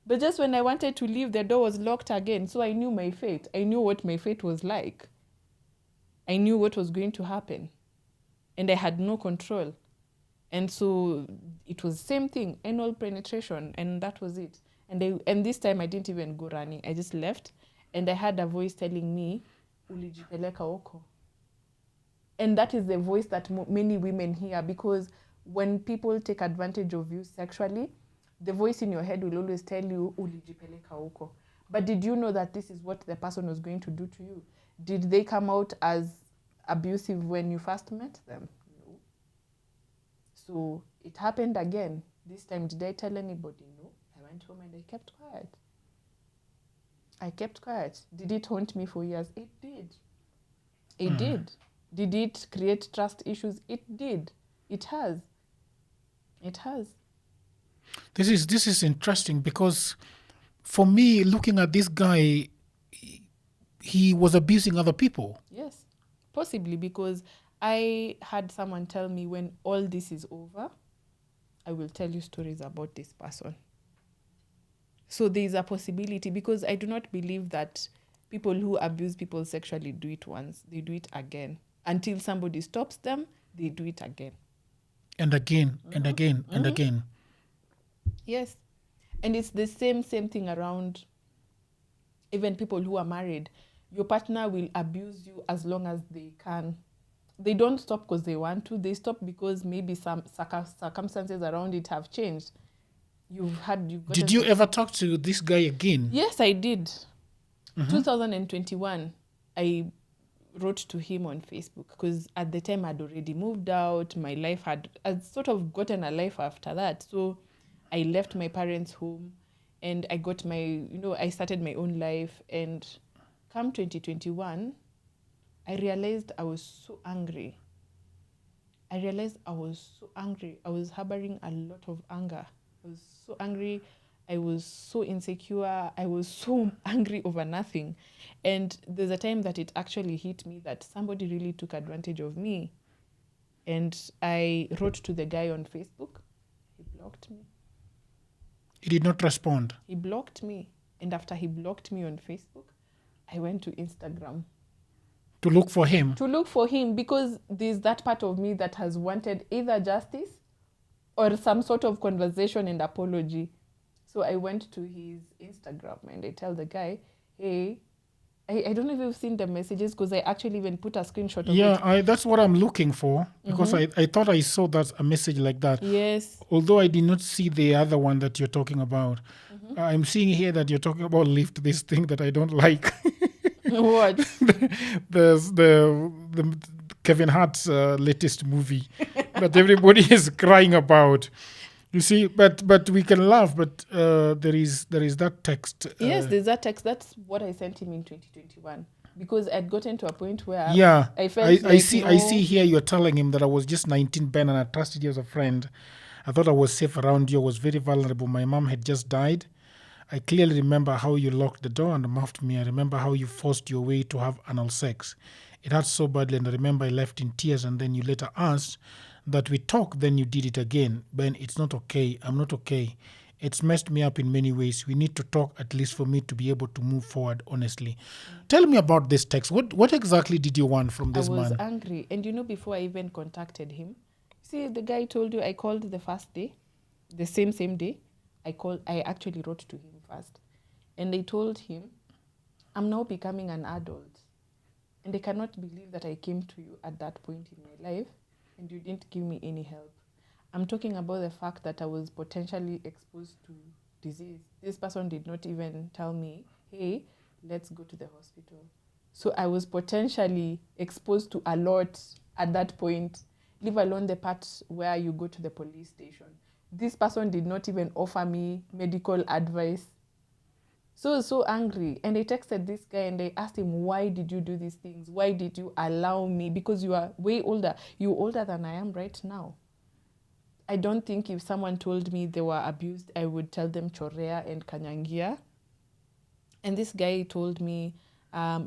But just when I wanted to leave, the door was locked again. So I knew my fate. I knew what my fate was like. I knew what was going to happen. And I had no control. And so it was same thing, anal penetration, and that was it. And this time I didn't even go running. I just left, and I had a voice telling me, ulijipeleka huko. And that is the voice that many women hear, because when people take advantage of you sexually, the voice in your head will always tell you, ulijipeleka huko. But did you know that this is what the person was going to do to you? Did they come out as abusive when you first met them? No. So it happened again. This time, did I tell anybody? No. I went home and I kept quiet. I kept quiet. Did it haunt me for years? It did. It did. Did it create trust issues? It did. It has. It has. This is interesting, because for me, looking at this guy, he was abusing other people. Yes, possibly, because I had someone tell me, when all this is over, I will tell you stories about this person. So there is a possibility, because I do not believe that people who abuse people sexually do it once. They do it again. Until somebody stops them, they do it again. And again, and again, and again. Yes. And it's the same thing around even people who are married. Your partner will abuse you as long as they can. They don't stop because they want to. They stop because maybe some circumstances around it have changed. Did you ever talk to this guy again? Yes, I did. 2021, I wrote to him on Facebook, because at the time I'd already moved out. My life I'd sort of gotten a life after that. So I left my parents' home and I got I started my own life. And come 2021, I realized I was so angry. I was harboring a lot of anger. I was so angry. I was so insecure. I was so angry over nothing. And there's a time that it actually hit me that somebody really took advantage of me. And I wrote to the guy on Facebook. He blocked me. He did not respond. He blocked me. And after he blocked me on Facebook, I went to Instagram. To look for him? To look for him, because there's that part of me that has wanted either justice or some sort of conversation and apology. So I went to his Instagram and I tell the guy, hey, I don't know if you've seen the messages, because I actually even put a screenshot of it. Yeah, that's what I'm looking for, because I thought I saw a message like that. Yes. Although I did not see the other one that you're talking about. I'm seeing here that you're talking about Lift, this thing that I don't like. What? the Kevin Hart's latest movie that everybody is crying about. You see, but we can laugh, but there is that text. Yes, there's that text. That's what I sent him in 2021, because I'd gotten to a point where I felt I see here you're telling him that I was just 19, Ben, and I trusted you as a friend. I thought I was safe around you. I was very vulnerable. My mom had just died. I clearly remember how you locked the door and muffed me. I remember how you forced your way to have anal sex. It hurt so badly, and I remember I left in tears, and then you later asked that we talk, then you did it again. Ben, it's not okay. I'm not okay. It's messed me up in many ways. We need to talk, at least for me to be able to move forward honestly. Tell me about this text. What exactly did you want from this man? I was angry. And before I even contacted him, see, the guy told you I called the first day, the same day. I actually wrote to him first. And I told him, I'm now becoming an adult. And I cannot believe that I came to you at that point in my life and you didn't give me any help. I'm talking about the fact that I was potentially exposed to disease. This person did not even tell me, hey, let's go to the hospital. So I was potentially exposed to a lot at that point, leave alone the part where you go to the police station. This person did not even offer me medical advice. So angry. And I texted this guy and I asked him, why did you do these things? Why did you allow me? Because you are way older. You're older than I am right now. I don't think if someone told me they were abused, I would tell them chorea and kanyangia. And this guy told me,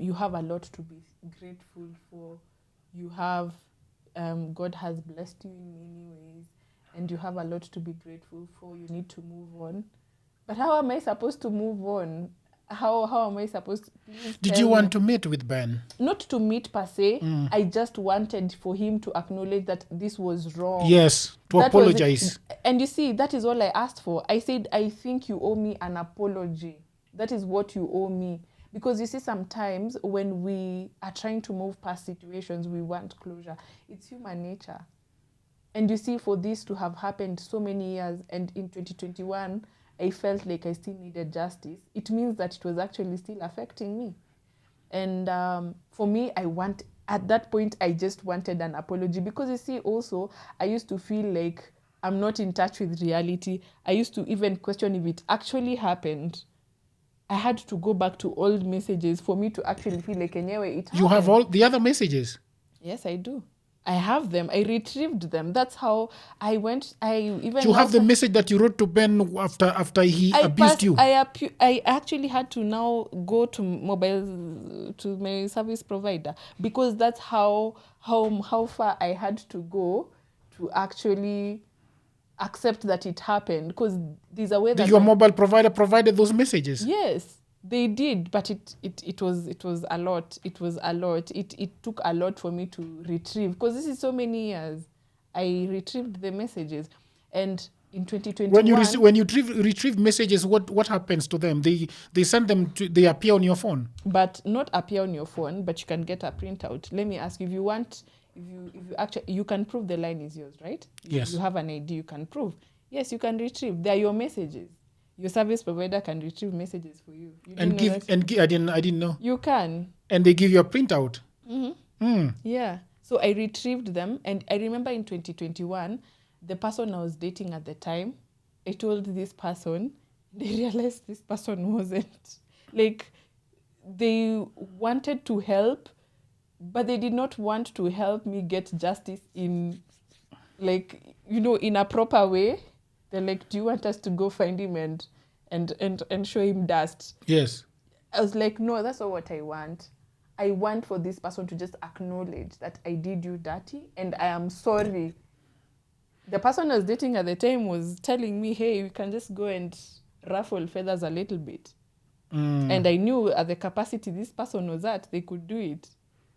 you have a lot to be grateful for. You have, God has blessed you in many ways, and you have a lot to be grateful for. You need to move on. But how am I supposed to move on? How am I supposed to? Did you want to meet with Ben? Not to meet per se. I just wanted for him to acknowledge that this was wrong. Yes, to That apologize. And you see, that is all I asked for. I said, I think you owe me an apology. That is what you owe me. Because you see, sometimes when we are trying to move past situations, we want closure. It's human nature. And you see, for this to have happened so many years, and in 2021, I felt like I still needed justice. It means that it was actually still affecting me. And for me, at that point, I just wanted an apology. Because you see, also, I used to feel like I'm not in touch with reality. I used to even question if it actually happened. I had to go back to old messages for me to actually feel like anyway it happened. You have all the other messages? Yes, I do. I have them. I retrieved them. That's how I went. You have the message that you wrote to Ben after he abused you? I actually had to now go to my service provider, because that's how far I had to go to actually accept that it happened. Because there's a way that your mobile provider provided those messages? Yes, they did, but it was a lot. It was a lot. It took a lot for me to retrieve, because this is so many years. I retrieved the messages, and in 2021, when you retrieve messages, what happens to them? They send them they appear on your phone, but not appear on your phone, but you can get a printout. Let me ask you, if you want, if you actually, you can prove the line is yours, right? Yes. You have an ID, you can prove. Yes, you can retrieve. They are your messages. Your service provider can retrieve messages for you. I didn't know. You can. And they give you a printout. Yeah. So I retrieved them, and I remember in 2021, the person I was dating at the time, I told this person, they realized this person wasn't. Like, they wanted to help, but they did not want to help me get justice in, like, in a proper way. They're like, do you want us to go find him and show him dust? Yes. I was like, no, that's not what I want. I want for this person to just acknowledge that I did you dirty and I am sorry. The person I was dating at the time was telling me, hey, we can just go and ruffle feathers a little bit. And I knew at the capacity this person was at, they could do it.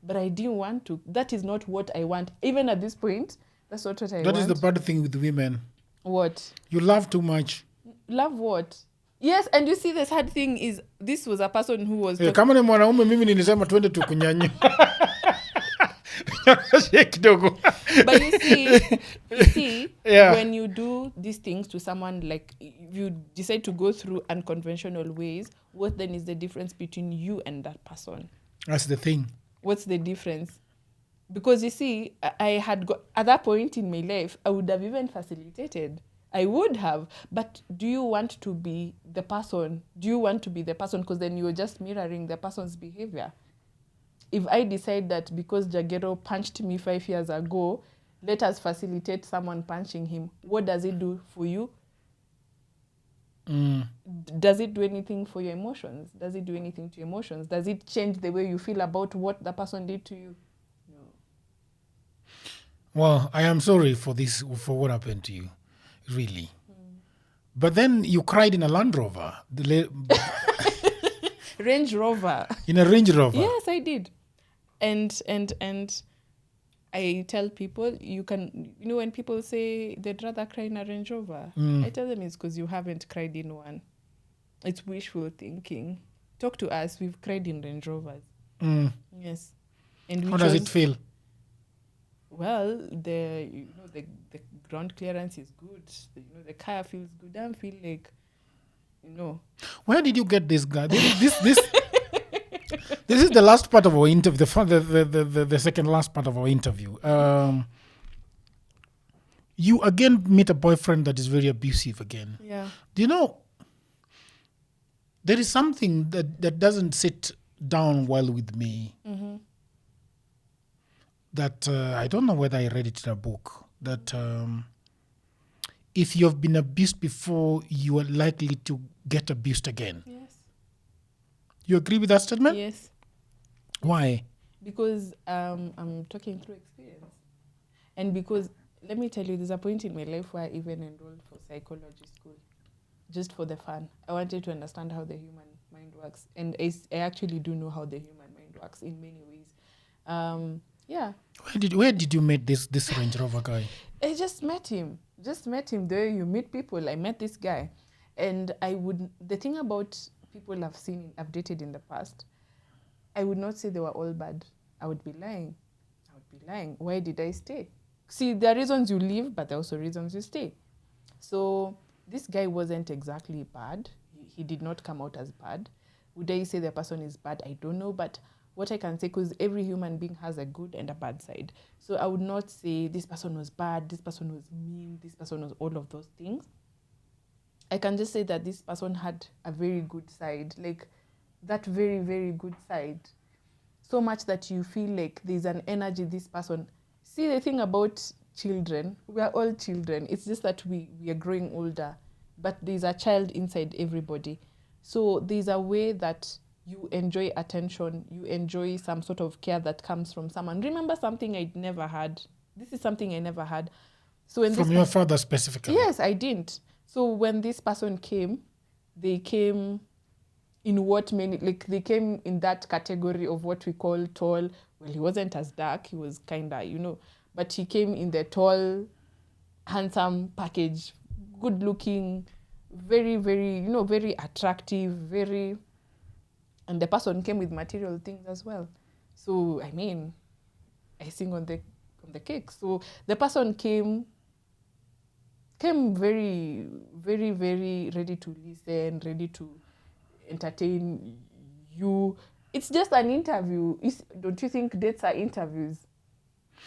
But I didn't want to. That is not what I want. Even at this point, that's not what I want. That is the bad thing with women. What? You love too much. Love what? Yes, and you see the sad thing is, this was a person who was... kama ni mwanaume mimi nilisema twende tukunyanye. But you see, yeah. When you do these things to someone, like you decide to go through unconventional ways, what then is the difference between you and that person? That's the thing. What's the difference? Because you see, I had got, at that point in my life, I would have even facilitated. I would have. But do you want to be the person? Do you want to be the person? Because then you're just mirroring the person's behavior. If I decide that because Jagero punched me 5 years ago, let us facilitate someone punching him, what does it do for you? Does it do anything for your emotions? Does it do anything to your emotions? Does it change the way you feel about what the person did to you? No. Well, I am sorry for what happened to you, really. But then you cried in a Landrover. Range Rover. In a Range Rover? Yes, I did. And I tell people, you can, when people say they'd rather cry in a Range Rover, I tell them it's because you haven't cried in one. It's wishful thinking. Talk to us. We've cried in Range Rovers. Yes. And how does it feel? Well, the ground clearance is good. The car feels good. I feel like, Where did you get this guy? This is the last part of our interview. The second last part of our interview. You again meet a boyfriend that is very abusive again. Yeah. Do you know? There is something that doesn't sit down well with me. Mm-hmm. That I don't know whether I read it in a book. That if you have been abused before, you are likely to get abused again. Yes. You agree with that statement? Yes. Why? Because I'm talking through experience. And because, let me tell you, there's a point in my life where I even enrolled for psychology school, just for the fun. I wanted to understand how the human mind works. And I actually do know how the human mind works in many ways. Yeah. Where did you meet this Range Rover guy? I just met him. There you meet people. I met this guy. And the thing about people I've dated in the past, I would not say they were all bad. I would be lying. Why did I stay? See, there are reasons you leave, but there are also reasons you stay. So this guy wasn't exactly bad. He did not come out as bad. Would I say the person is bad? I don't know. But what I can say, because every human being has a good and a bad side. So I would not say this person was bad, this person was mean, this person was all of those things. I can just say that this person had a very good side, like that very, very good side. So much that you feel like there's an energy this person. See, the thing about children, we are all children. It's just that we are growing older, but there's a child inside everybody. So there's a way that you enjoy attention, you enjoy some sort of care that comes from someone. Remember something I'd never had. This is something I never had. So when From your father specifically? Yes, I didn't. So when this person came, they came they came in that category of what we call tall. Well, he wasn't as dark. He was kind of, but he came in the tall, handsome package, good looking, very, very, very attractive, and the person came with material things as well. So, I mean, icing on the cake. So the person came very, very, very ready to listen, ready to entertain you. It's just an interview. Don't you think dates are interviews?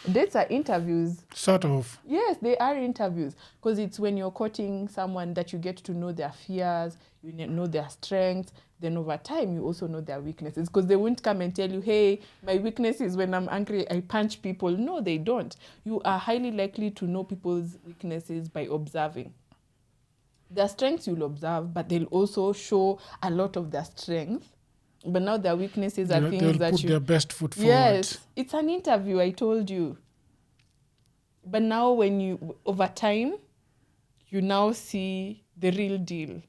Dates are interviews. Sort of. Yes, they are interviews. Because it's when you're courting someone that you get to know their fears, you know their strengths. Then over time, you also know their weaknesses. Because they won't come and tell you, hey, my weakness is when I'm angry, I punch people. No, they don't. You are highly likely to know people's weaknesses by observing. Their strengths you'll observe, but they'll also show a lot of their strengths. But now their weaknesses are things that they'll put their best foot forward. Yes, it's an interview, I told you. But now over time, you now see the real deal.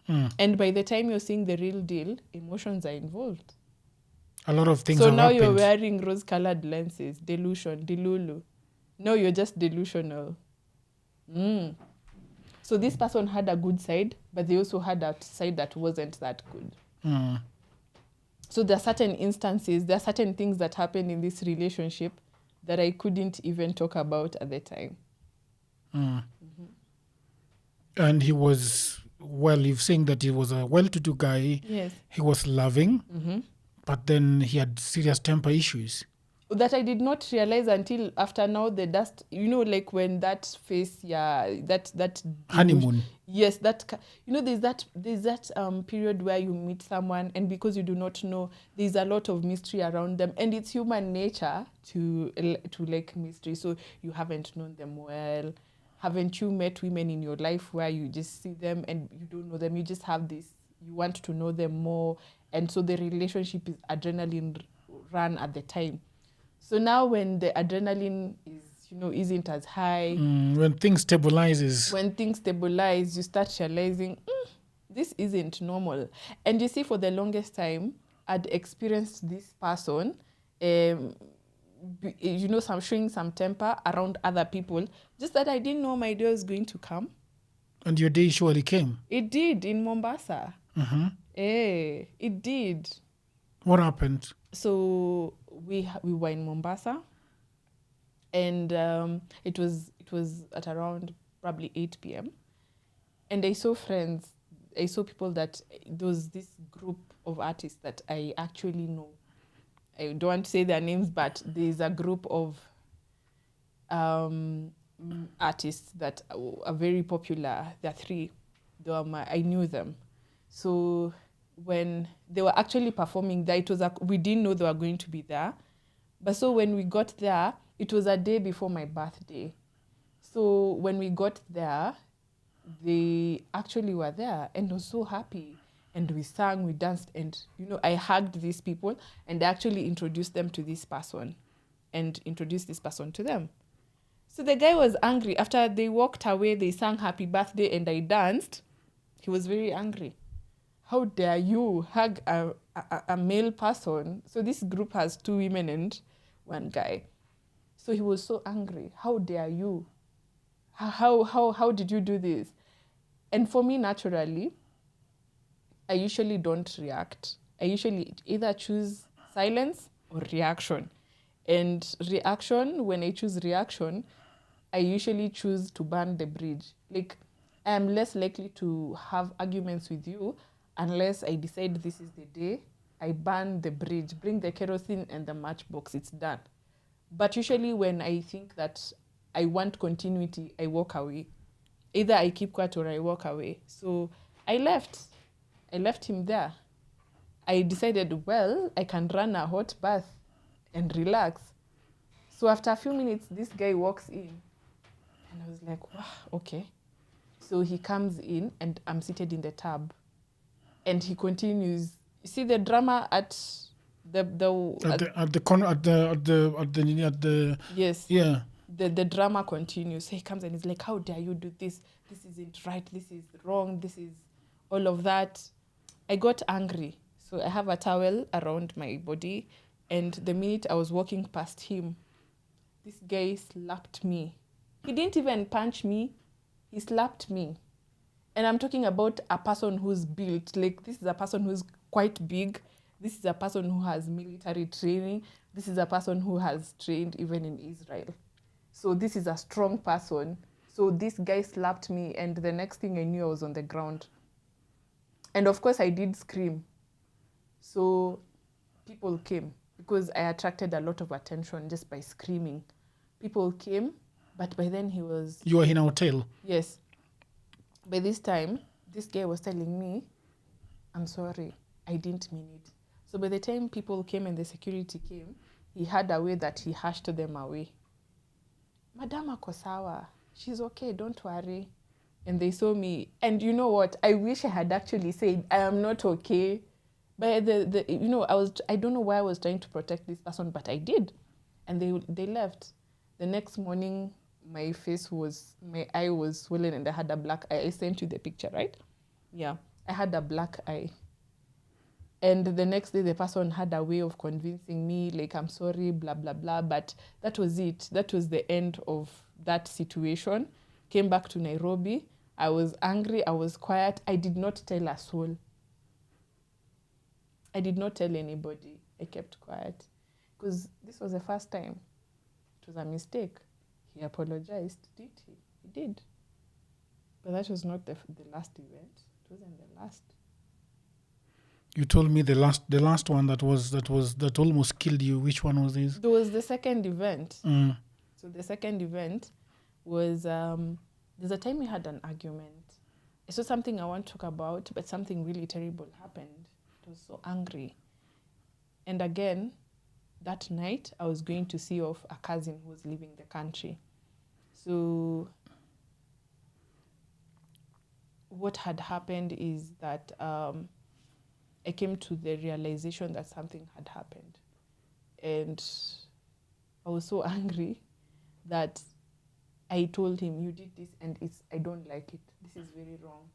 And by the time you're seeing the real deal, emotions are involved. A lot of things So have now happened. you're wearing rose-colored lenses, delulu. No, you're just delusional. So this person had a good side, but they also had a side that wasn't that good. So there are certain instances, there are certain things that happened in this relationship that I couldn't even talk about at the time. And he was, you're saying that he was a well-to-do guy. Yes. He was loving, but then he had serious temper issues. That I did not realize until after now the dust, like when that face, that Honeymoon. Yes, there's that period where you meet someone and because you do not know, there's a lot of mystery around them, and it's human nature to like mystery. So you haven't known them well. Haven't you met women in your life where you just see them and you don't know them? You just have this, you want to know them more, and so the relationship is adrenaline run at the time. So now when the adrenaline isn't as high. When things stabilizes. When things stabilize, you start realizing, this isn't normal. And you see, for the longest time, I'd experienced this person, showing some temper around other people, just that I didn't know my day was going to come. And your day surely came. It did, in Mombasa. It did. What happened? So we were in Mombasa, and it was at around probably 8 p.m. And I saw people that there was this group of artists that I actually know. I don't want to say their names, but there's a group of artists that are very popular. There are three. I knew them. So when they were actually performing there, we didn't know they were going to be there. But so when we got there, it was a day before my birthday. So when we got there, they actually were there and was so happy. And we sang, we danced, and I hugged these people and I actually introduced them to this person and introduced this person to them. So the guy was angry. After they walked away, they sang happy birthday and I danced. He was very angry. How dare you hug a male person? So this group has 2 women and 1 guy. So he was so angry. How dare you? How did you do this? And for me, naturally, I usually don't react. I usually either choose silence or reaction. And reaction, when I choose reaction, I usually choose to burn the bridge. Like, I am less likely to have arguments with you unless I decide this is the day. I burn the bridge, bring the kerosene and the matchbox, it's done. But usually when I think that I want continuity, I walk away. Either I keep quiet or I walk away. So I left him there. I decided, well, I can run a hot bath and relax. So after a few minutes, this guy walks in. And I was like, wow, okay. So he comes in and I'm seated in the tub. And he continues. You see the drama at yes. Yeah. The drama continues. So he comes and he's like, how dare you do this? This isn't right. This is wrong. This is all of that. I got angry. So I have a towel around my body. And the minute I was walking past him, this guy slapped me. He didn't even punch me. He slapped me. And I'm talking about a person who's built. Like, this is a person who's quite big. This is a person who has military training. This is a person who has trained even in Israel. So this is a strong person. So this guy slapped me, and the next thing I knew, I was on the ground. And of course, I did scream. So people came because I attracted a lot of attention just by screaming. People came, but by then he was... You were in a hotel? Yes. By this time, this guy was telling me, I'm sorry, I didn't mean it. So by the time people came and the security came, he had a way that he hushed them away. Madam ako sawa, she's okay, don't worry. And they saw me. And you know what? I wish I had actually said, I am not okay. But I don't know why I was trying to protect this person, but I did. And they left. The next morning, my eye was swollen and I had a black eye. I sent you the picture, right? Yeah, I had a black eye. And the next day, the person had a way of convincing me, like, I'm sorry, blah, blah, blah. But that was it. That was the end of that situation. Came back to Nairobi. I was angry. I was quiet. I did not tell a soul. I did not tell anybody. I kept quiet. Because this was the first time. It was a mistake. He apologized, did he? He did. But that was not the last event. It wasn't the last. You told me the last one that almost killed you. Which one was this? There was the second event. Mm. So the second event was there's a time we had an argument. It's not something I want to talk about, but something really terrible happened. I was so angry. And again, that night, I was going to see off a cousin who was leaving the country. So what had happened is that I came to the realization that something had happened. And I was so angry that I told him, you did this and I don't like it. This is very wrong.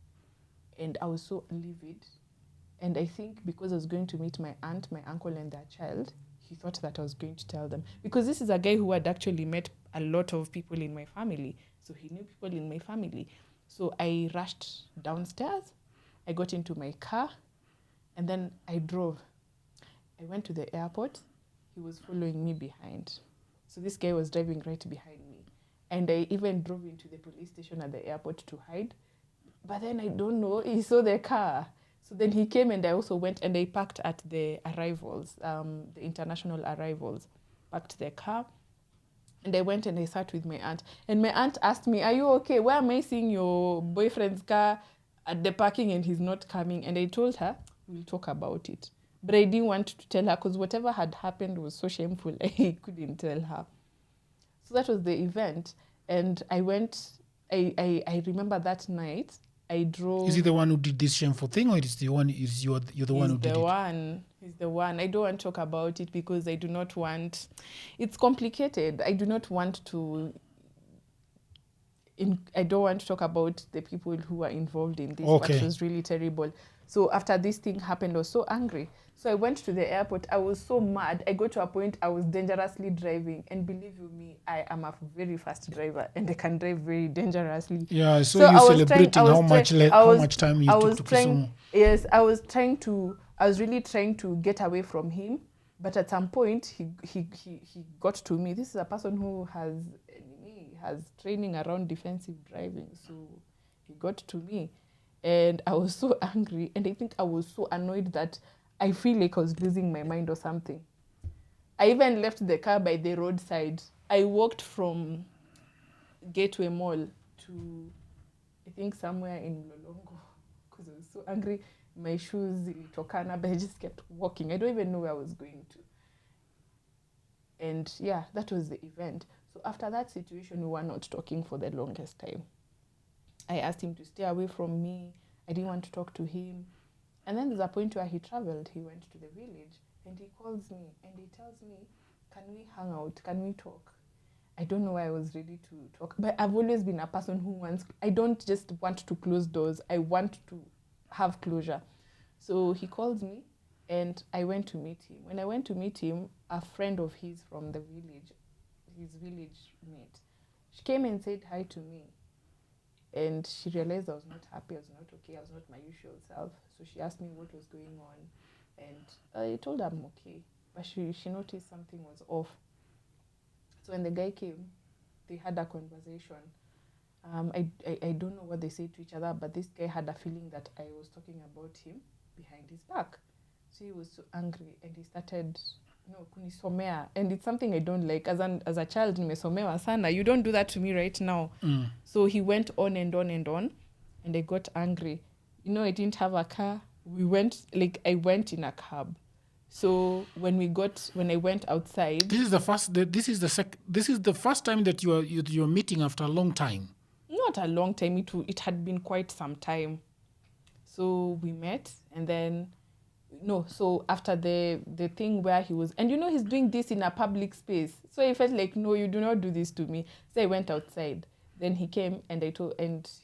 And I was so livid. And I think because I was going to meet my aunt, my uncle, and their child, he thought that I was going to tell them. Because this is a guy who had actually met a lot of people in my family. So he knew people in my family. So I rushed downstairs. I got into my car. And then I drove. I went to the airport. He was following me behind. So this guy was driving right behind me. And I even drove into the police station at the airport to hide. But then I don't know, he saw the car. So then he came and I also went and I parked at the arrivals, the international arrivals. Parked the car. And I went and I sat with my aunt. And my aunt asked me, are you okay? Why am I seeing your boyfriend's car at the parking and he's not coming. And I told her, we'll talk about it. But I didn't want to tell her because whatever had happened was so shameful. I couldn't tell her. So that was the event. And I went, I remember that night, I drove. Is he the one who did this shameful thing, or is the one you're the one who did it? He's the one. I don't want to talk about it because I do not want. It's complicated. I do not want to. I don't want to talk about the people who are involved in this. Okay. But it was really terrible. So after this thing happened, I was so angry. So I went to the airport. I was so mad. I got to a point I was dangerously driving. And believe you me, I am a very fast driver and I can drive very dangerously. Yeah, so you celebrating how much time you took to Kisumu. Yes, I was really trying to get away from him. But at some point, he got to me. This is a person who has training around defensive driving. So he got to me. And I was so angry. And I think I was so annoyed that I feel like I was losing my mind or something. I even left the car by the roadside. I walked from Gateway Mall to, I think, somewhere in Mlolongo because I was so angry. My shoes ilitokana, but I just kept walking. I don't even know where I was going to. And yeah, that was the event. So after that situation, we were not talking for the longest time. I asked him to stay away from me. I didn't want to talk to him. And then there's a point where he traveled. He went to the village and he calls me and he tells me, can we hang out? Can we talk? I don't know why I was ready to talk. But I've always been a person who I don't just want to close doors. I want to have closure. So he calls me and I went to meet him. When I went to meet him, a friend of his from the village, his village mate, she came and said hi to me. And she realized I was not happy, I was not okay, I was not my usual self. So she asked me what was going on. And I told her I'm okay. But she noticed something was off. So when the guy came, they had a conversation. I don't know what they said to each other, but this guy had a feeling that I was talking about him behind his back. So he was so angry and he started kunisomea. And it's something I don't like. As a child, nimesomewa sana. You don't do that to me right now. So he went on and on and on. And I got angry. I didn't have a car. I went in a cab. So when I went outside, this is the first time that you're meeting after a long time. Not a long time. It had been quite some time. So we met, and then so after the thing where he was, and he's doing this in a public space. So I felt like, no, you do not do this to me. So I went outside. Then he came and he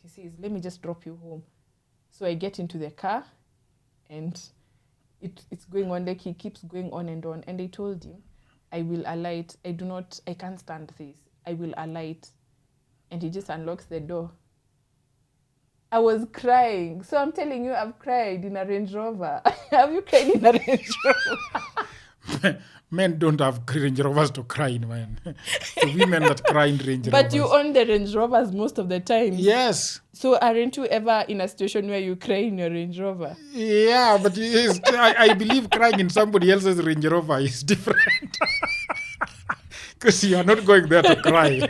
says, let me just drop you home. So I get into the car, and it's going on, like he keeps going on. And I told him, I will alight. I can't stand this. I will alight. And he just unlocks the door. I was crying. So I'm telling you, I've cried in a Range Rover. Have you cried in a Range Rover? Men don't have Range Rovers to cry in, man. So women that cry in Range Rovers. But you own the Range Rovers most of the time. Yes. So aren't you ever in a situation where you cry in your Range Rover? Yeah, but I believe crying in somebody else's Range Rover is different. Because you are not going there to cry.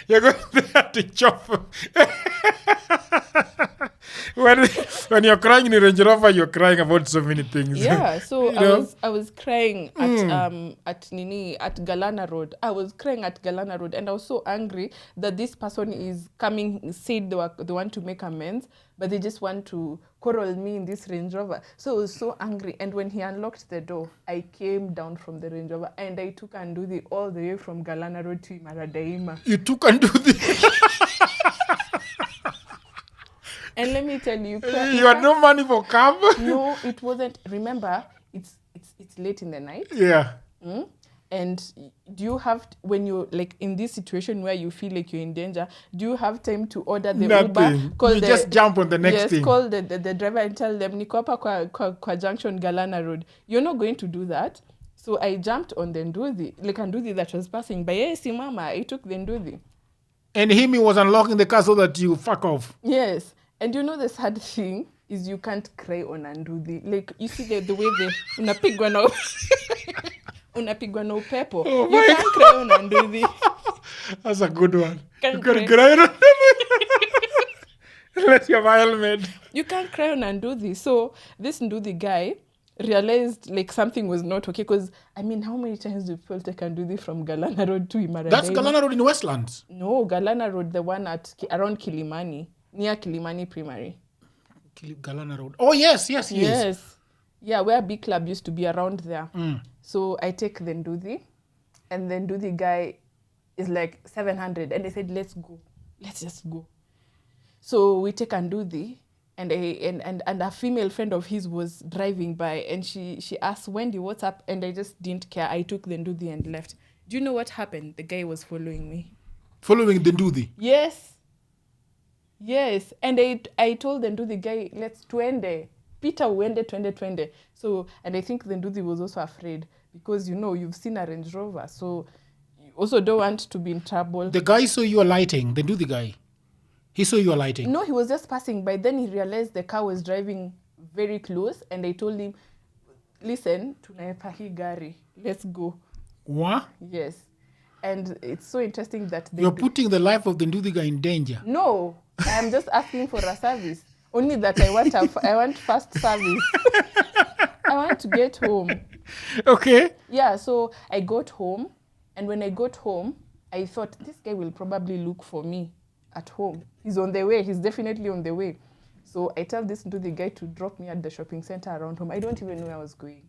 You're going there to chop. When you're crying in a Range Rover, you're crying about so many things. Yeah, so I was crying at Galana Road. I was crying at Galana Road, and I was so angry that this person is coming, said they want to make amends, but they just want to quarrel me in this Range Rover. So I was so angry, and when he unlocked the door, I came down from the Range Rover, and I took Anduthi all the way from Galana Road to Imaradaima. You took Anduthi? And let me tell you, you had no money for cab? No, it wasn't. Remember, it's late in the night. Yeah. And do you have, when you're like in this situation where you feel like you're in danger, do you have time to order the Nothing. Uber? You just jump on the next thing. Yes, call the driver and tell them, niko hapa kwa junction Galana Road. You're not going to do that. So I jumped on the Nduthi that was passing by. Yes, mama, I took the Nduthi. And he was unlocking the car so that you fuck off. Yes. And the sad thing is you can't cry on Anduthi. Like, you see the way unapigwa na upepo. You can't cry on Anduthi. That's a good one. You can cry on Anduthi. Unless you have a helmet. You can't cry on Nduthi. So this Nduthi guy realized like something was not okay. Because, I mean, how many times do people take Nduthi from Galana Road to Imaradaima? That's Galana Road in Westlands. No, Galana Road, the one at around Kilimani, near Kilimani Primary. Galana Road. Oh, yes. Yeah, where B Club used to be, around there. So I take the Nduthi, and then Nduthi guy is like 700, and they said, let's go. Let's just go. So we take Nduthi, and a female friend of his was driving by, and she asked, Wendy, what's up? And I just didn't care. I took the Nduthi and left. Do you know what happened? The guy was following me. Following the Nduthi? Yes. And I told the Nduthi guy, let's twende. Peter uende, twende. So, and I think the Nduthi was also afraid because, you've seen a Range Rover. So you also don't want to be in trouble. The guy saw you alighting, the Nduthi guy. He saw you alighting. No, he was just passing by. Then he realized the car was driving very close. And I told him, listen, tunaepa hii gari. Let's go. What? Yes. And it's so interesting that you're putting the life of the Nduthi guy in danger. No, I am just asking for a service. Only that I want fast service. I want to get home. Okay. Yeah, so I got home. And when I got home, I thought, this guy will probably look for me at home. He's on the way. He's definitely on the way. So I tell this Nduthi guy to drop me at the shopping center around home. I don't even know where I was going.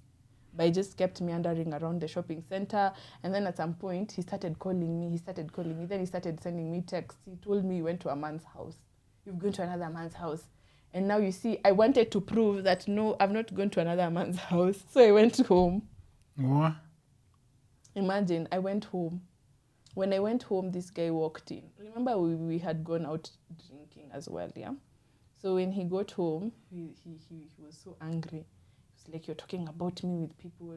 But I just kept meandering around the shopping center. And then at some point, he started calling me. Then he started sending me texts. He told me he went to a man's house. You've gone to another man's house. And now you see, I wanted to prove that, no, I've not gone to another man's house. So I went home. What? Imagine, I went home. When I went home, this guy walked in. Remember, we had gone out drinking as well, yeah? So when he got home, he was so angry. It's like, you're talking about me with people,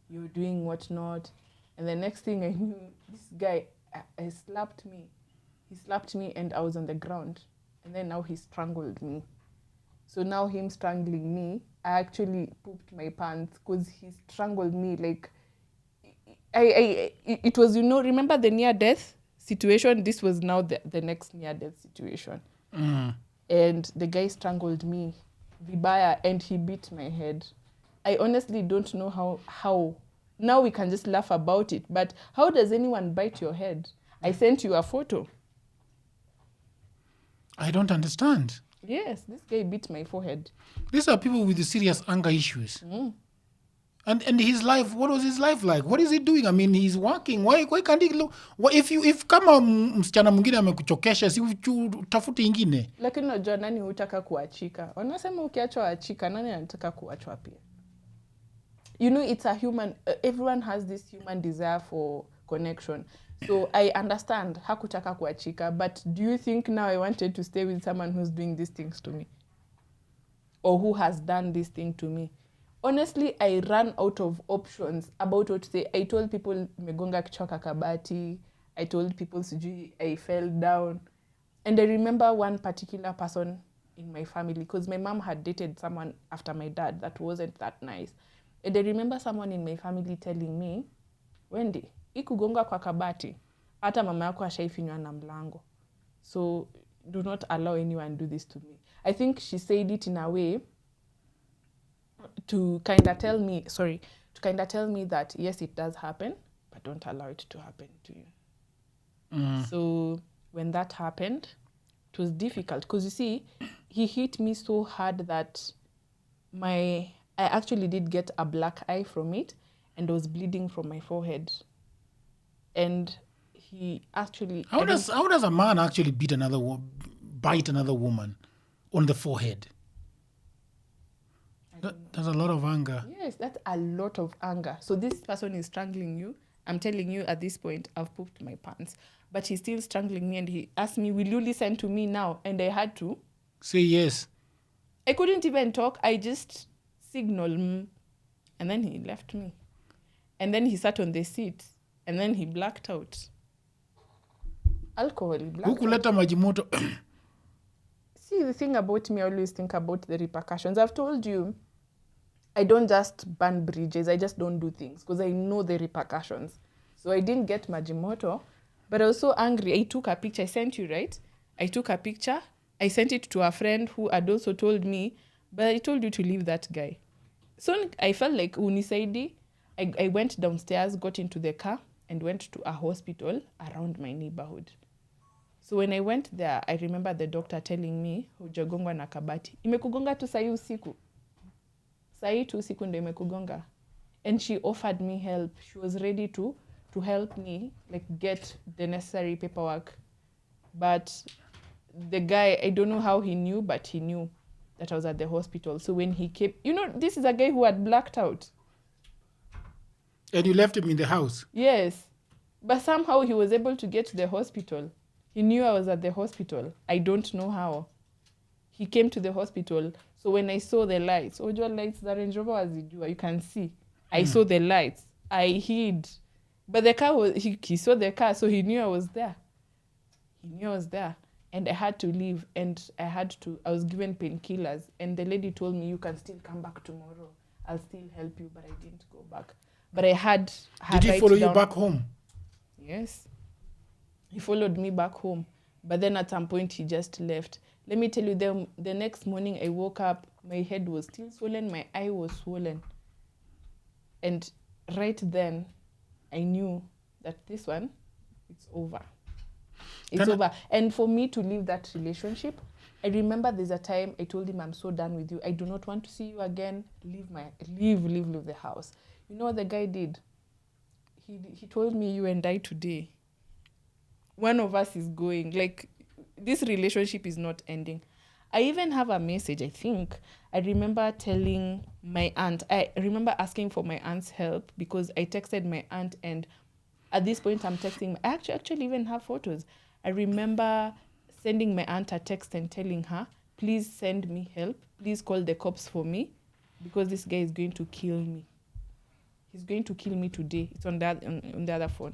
you're doing whatnot. And the next thing I knew, this guy slapped me. He slapped me and I was on the ground. And then now he strangled me. So now him strangling me, I actually pooped my pants because he strangled me. Like, it was, remember the near-death situation? This was now the next near-death situation. And the guy strangled me, vibaya, and he beat my head. I honestly don't know how. Now we can just laugh about it, but how does anyone bite your head? I sent you a photo. I don't understand. Yes, this guy beat my forehead. These are people with serious anger issues. And his life, what was his life like? What is he doing? I mean, he's working. Why can't he look? If kama msichana mwingine amekuchokesha, si utafuti ingine. Lakini unajua nani hutaka kuachika? Wanasema ukiachwa achika, nani anataka kuachwa pia? It's a human, everyone has this human desire for connection. So I understand hakutaka kuachika, but do you think now I wanted to stay with someone who's doing these things to me? Or who has done this thing to me? Honestly, I ran out of options about what to say. I told people, megonga kichoka kabati. I told people, sijui, I fell down. And I remember one particular person in my family, because my mom had dated someone after my dad that wasn't that nice. And I remember someone in my family telling me, Wendy, ikugonga kwa kabati, hata mama yako ashaifinywa na mlango. So do not allow anyone do this to me. I think she said it in a way to kind of tell me that, yes, it does happen, but don't allow it to happen to you. So when that happened, it was difficult because, you see, he hit me so hard that I actually did get a black eye from it and was bleeding from my forehead. And he actually... How does a man actually bite another woman on the forehead? That's a lot of anger. Yes, that's a lot of anger. So this person is strangling you. I'm telling you at this point, I've pooped my pants. But he's still strangling me and he asked me, will you listen to me now? And I had to. Say yes. I couldn't even talk. I just signaled. And then he left me. And then he sat on the seat. And then he blacked out. Alcohol, he blacked Hukuleta maji moto. See, the thing about me, I always think about the repercussions. I've told you, I don't just burn bridges. I just don't do things because I know the repercussions. So I didn't get Majimoto, but I was so angry. I took a picture. I sent you, right? I took a picture I sent it to a friend who had also told me, but I told you to leave that guy. So I felt like unisaidi. I went downstairs, got into the car, and went to a hospital around my neighborhood. So when I went there, I remember the doctor telling me, hujagongwa na kabati. Imekugonga tu sahi usiku. Sahi tu usiku ndo imekugonga. And she offered me help. She was ready to help me, like, get the necessary paperwork. But the guy, I don't know how he knew, but he knew that I was at the hospital. So when he came, this is a guy who had blacked out. And you left him in the house? Yes. But somehow he was able to get to the hospital. He knew I was at the hospital. I don't know how. He came to the hospital. So when I saw the lights, Ojo lights, the Range Rover was you can see. I saw the lights. I hid. But the car was, he saw the car, so he knew I was there. And I had to leave, and I was given painkillers. And the lady told me, you can still come back tomorrow. I'll still help you, but I didn't go back. But I had her Did he write follow you down. back home? Yes. He followed me back home. But then at some point, he just left. Let me tell you, the next morning I woke up, my head was still swollen, my eye was swollen. And right then, I knew that this one, it's over. It's over. And for me to leave that relationship, I remember there's a time I told him, I'm so done with you. I do not want to see you again. Leave the house. You know what the guy did? He told me, you and I today, one of us is going. Like, this relationship is not ending. I even have a message, I think. I remember telling my aunt, I remember asking for my aunt's help because I texted my aunt, and at this point I'm texting, I actually even have photos. I remember sending my aunt a text and telling her, please send me help. Please call the cops for me because this guy is going to kill me. He's going to kill me today. It's on the other phone.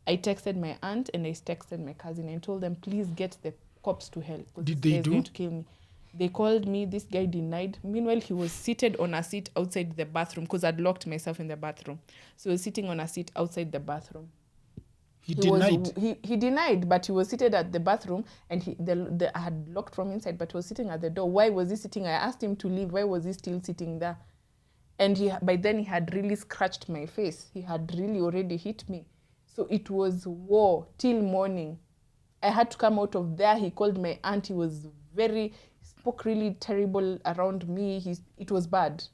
I texted my aunt and I texted my cousin and told them, please get the cops to help. Did they do? Going to kill me. They called me. This guy denied. Meanwhile, he was seated on a seat outside the bathroom because I'd locked myself in the bathroom. So he was sitting on a seat outside the bathroom. He denied, but he was seated at the bathroom, and I had locked from inside, but he was sitting at the door. Why was he sitting? I asked him to leave. Why was he still sitting there? And by then he had really scratched my face. He had really already hit me. So it was war till morning. I had to come out of there. He called my aunt. He spoke really terrible around me. It was bad.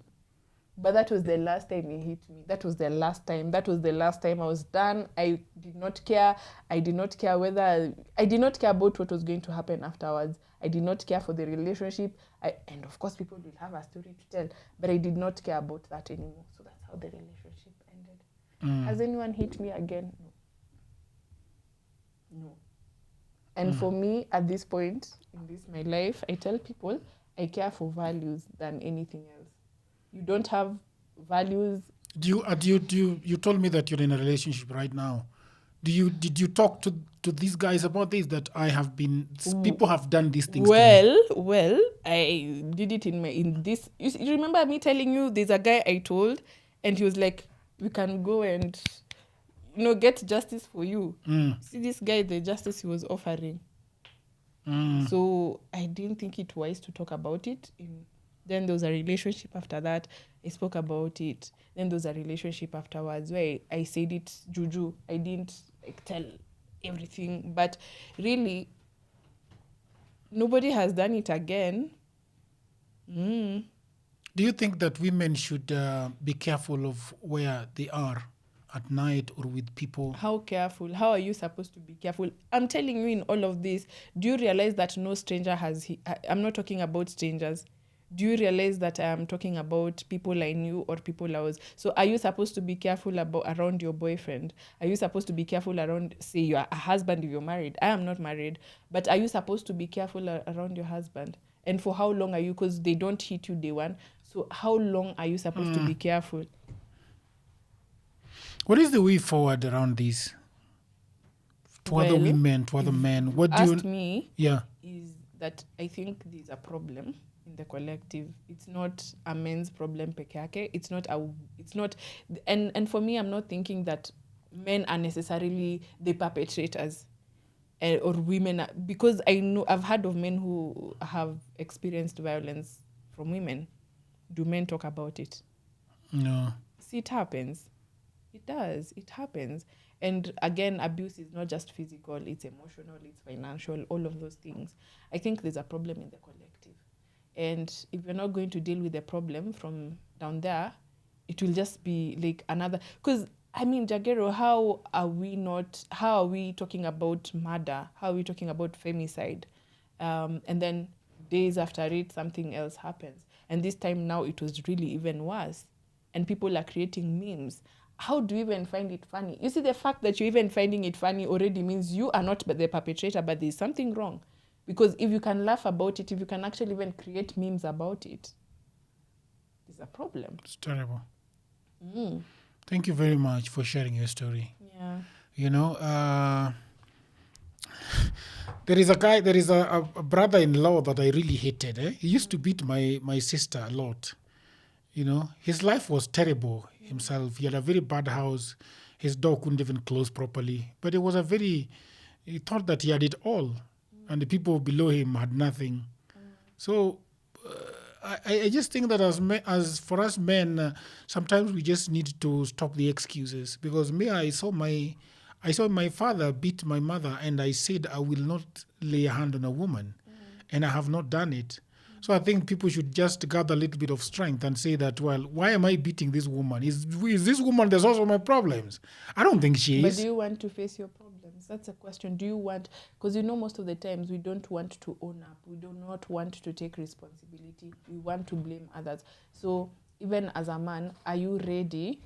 But that was the last time he hit me. That was the last time I was done. I did not care. I did not care about what was going to happen afterwards. I did not care for the relationship. And of course, people will have a story to tell. But I did not care about that anymore. So that's how the relationship ended. Has anyone hit me again? No. And for me, at this point in my life, I tell people I care for values than anything else. You don't have values. You told me that you're in a relationship right now. Did you talk to these guys about this, that people have done these things to me? Well, I did it in this. You remember me telling you there's a guy I told, and he was like, we can go and get justice for you. See this guy, the justice he was offering. So I didn't think it wise to talk about it. Then there was a relationship after that. I spoke about it. Then there was a relationship afterwards where I said it juju. I didn't tell everything. But really, nobody has done it again. Do you think that women should be careful of where they are at night or with people? How careful? How are you supposed to be careful? I'm telling you, in all of this, do you realize that no stranger I'm not talking about strangers. Do you realize that I'm talking about people I knew or people I was? So are you supposed to be careful around your boyfriend? Are you supposed to be careful around, say, you're a husband if you're married? I am not married. But are you supposed to be careful around your husband? And for how long are you? Because they don't hit you day one. So how long are you supposed to be careful? What is the way forward around this? To other women, to other men? What do you asked me? Yeah. Is that I think there's a problem in the collective. It's not a men's problem peke yake. It's not and for me, I'm not thinking that men are necessarily the perpetrators. or women, because I know I've heard of men who have experienced violence from women. Do men talk about it? No. See, it happens. It does. It happens. And again, abuse is not just physical, it's emotional, it's financial, all of those things. I think there's a problem in the collective. And if we're not going to deal with the problem from down there, it will just be like another. Because, I mean, Jagero, how are we talking about murder? How are we talking about femicide? And then days after it, something else happens. And this time now it was really even worse. And people are creating memes. How do you even find it funny? You see, the fact that you're even finding it funny already means you are not the perpetrator, but there's something wrong. Because if you can laugh about it, if you can actually even create memes about it, there's a problem. It's terrible. Thank you very much for sharing your story. Yeah. You know, there is a brother-in-law that I really hated. He used to beat my sister a lot. You know, his life was terrible himself. He had a very bad house. His door couldn't even close properly. But he thought that he had it all. And the people below him had nothing. So I just think that as for us men, sometimes we just need to stop the excuses. Because I saw my father beat my mother, and I said I will not lay a hand on a woman. And I have not done it. So I think people should just gather a little bit of strength and say that, well, why am I beating this woman? Is this woman the source of my problems? I don't think she is. But do you want to face your problems? That's a question. Do you want, because most of the times we don't want to own up. We do not want to take responsibility. We want to blame others. So even as a man, are you ready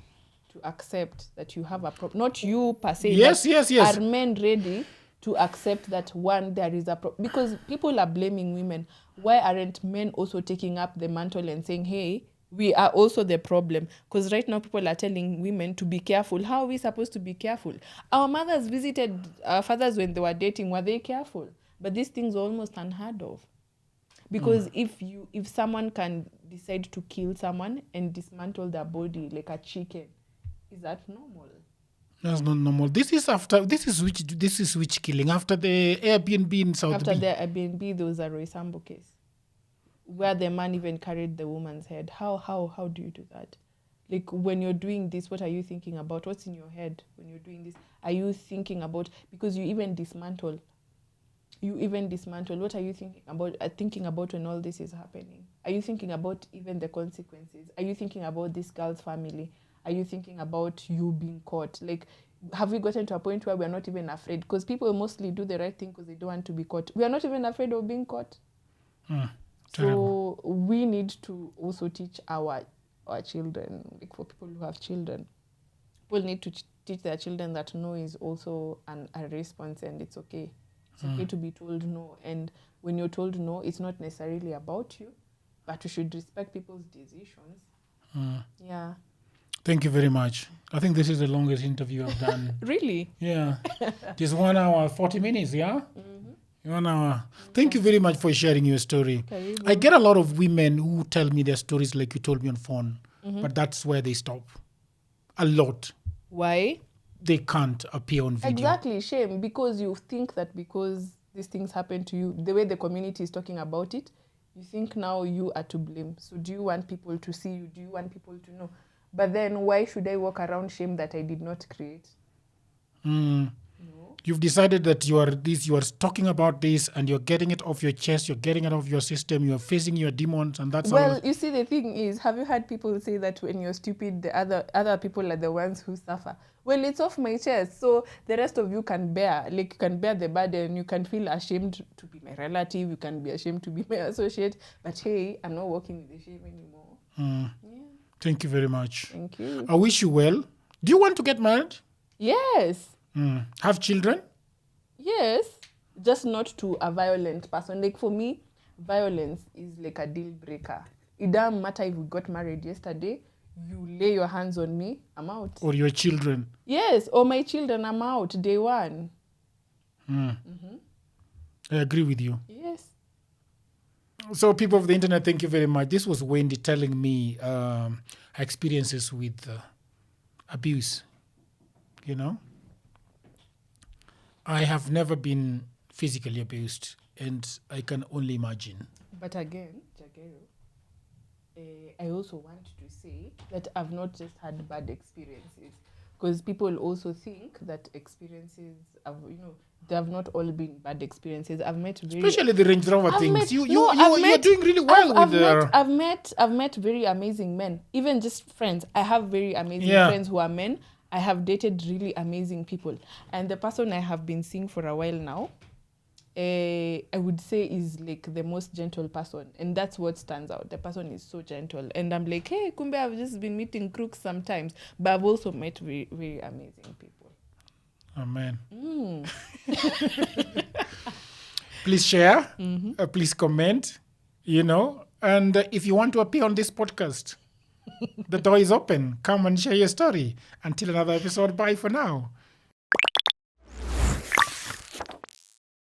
to accept that you have a problem? Not you per se. Yes. Are men ready to accept that there is a problem? Because people are blaming women. Why aren't men also taking up the mantle and saying, hey, we are also the problem? Because right now people are telling women to be careful. How are we supposed to be careful? Our mothers visited our fathers when they were dating. Were they careful? But these things are almost unheard of. Because if someone can decide to kill someone and dismantle their body like a chicken, is that normal? That's not normal. This is witch killing after the Airbnb in South After B. the Airbnb, there was a Roy Sambo case where the man even carried the woman's head. How do you do that? Like, when you're doing this, what are you thinking about? What's in your head when you're doing this? Are you thinking about, because you even dismantle, what are you thinking about when all this is happening? Are you thinking about even the consequences? Are you thinking about this girl's family? Are you thinking about you being caught? Like, have we gotten to a point where we're not even afraid? Because people mostly do the right thing because they don't want to be caught. We are not even afraid of being caught. So we need to also teach our children, like for people who have children, people need to teach their children that no is also a response, and it's okay. It's okay to be told no. And when you're told no, it's not necessarily about you, but you should respect people's decisions. Yeah. Thank you very much. I think this is the longest interview I've done. Really? Yeah. Just 1 hour, 40 minutes, yeah? 1 hour. Thank you very much for sharing your story. I get a lot of women who tell me their stories like you told me on phone, but that's where they stop. A lot. Why? They can't appear on video. Exactly, shame. Because you think that because these things happen to you, the way the community is talking about it, you think now you are to blame. So do you want people to see you? Do you want people to know? But then why should I walk around shame that I did not create? No. You've decided that you are talking about this and you're getting it off your chest, you're getting it off your system, you're facing your demons, and that's Well, you see, the thing is, have you heard people say that when you're stupid, the other people are the ones who suffer? Well, it's off my chest, so the rest of you can bear. Like, you can bear the burden, you can feel ashamed to be my relative, you can be ashamed to be my associate, but hey, I'm not walking with the shame anymore. Yeah. Thank you very much. Thank you. I wish you well. Do you want to get married? Yes. Have children? Yes. Just not to a violent person. Like, for me, violence is like a deal breaker. It doesn't matter if we got married yesterday, you lay your hands on me, I'm out. Or your children? Yes, or my children, I'm out, day one. I agree with you. Yes. So, people of the internet, thank you very much. This was Wendy telling me her experiences with abuse, you know. I have never been physically abused, and I can only imagine. But again, Jagero, I also want to say that I've not just had bad experiences, because people also think that experiences have, they have not all been bad experiences. I've met very, Especially the Range Rover I've things. met- You're met- doing really well I've with met, I've met very amazing men, even just friends. I have very amazing Yeah. friends who are men. I have dated really amazing people, and the person I have been seeing for a while now, I would say is like the most gentle person, and that's what stands out. The person is so gentle, and I'm like, hey, kumbe, I've just been meeting crooks sometimes, but I've also met very, very amazing people. Oh, man. Please share. Please comment. And if you want to appear on this podcast, the door is open. Come and share your story. Until another episode, bye for now.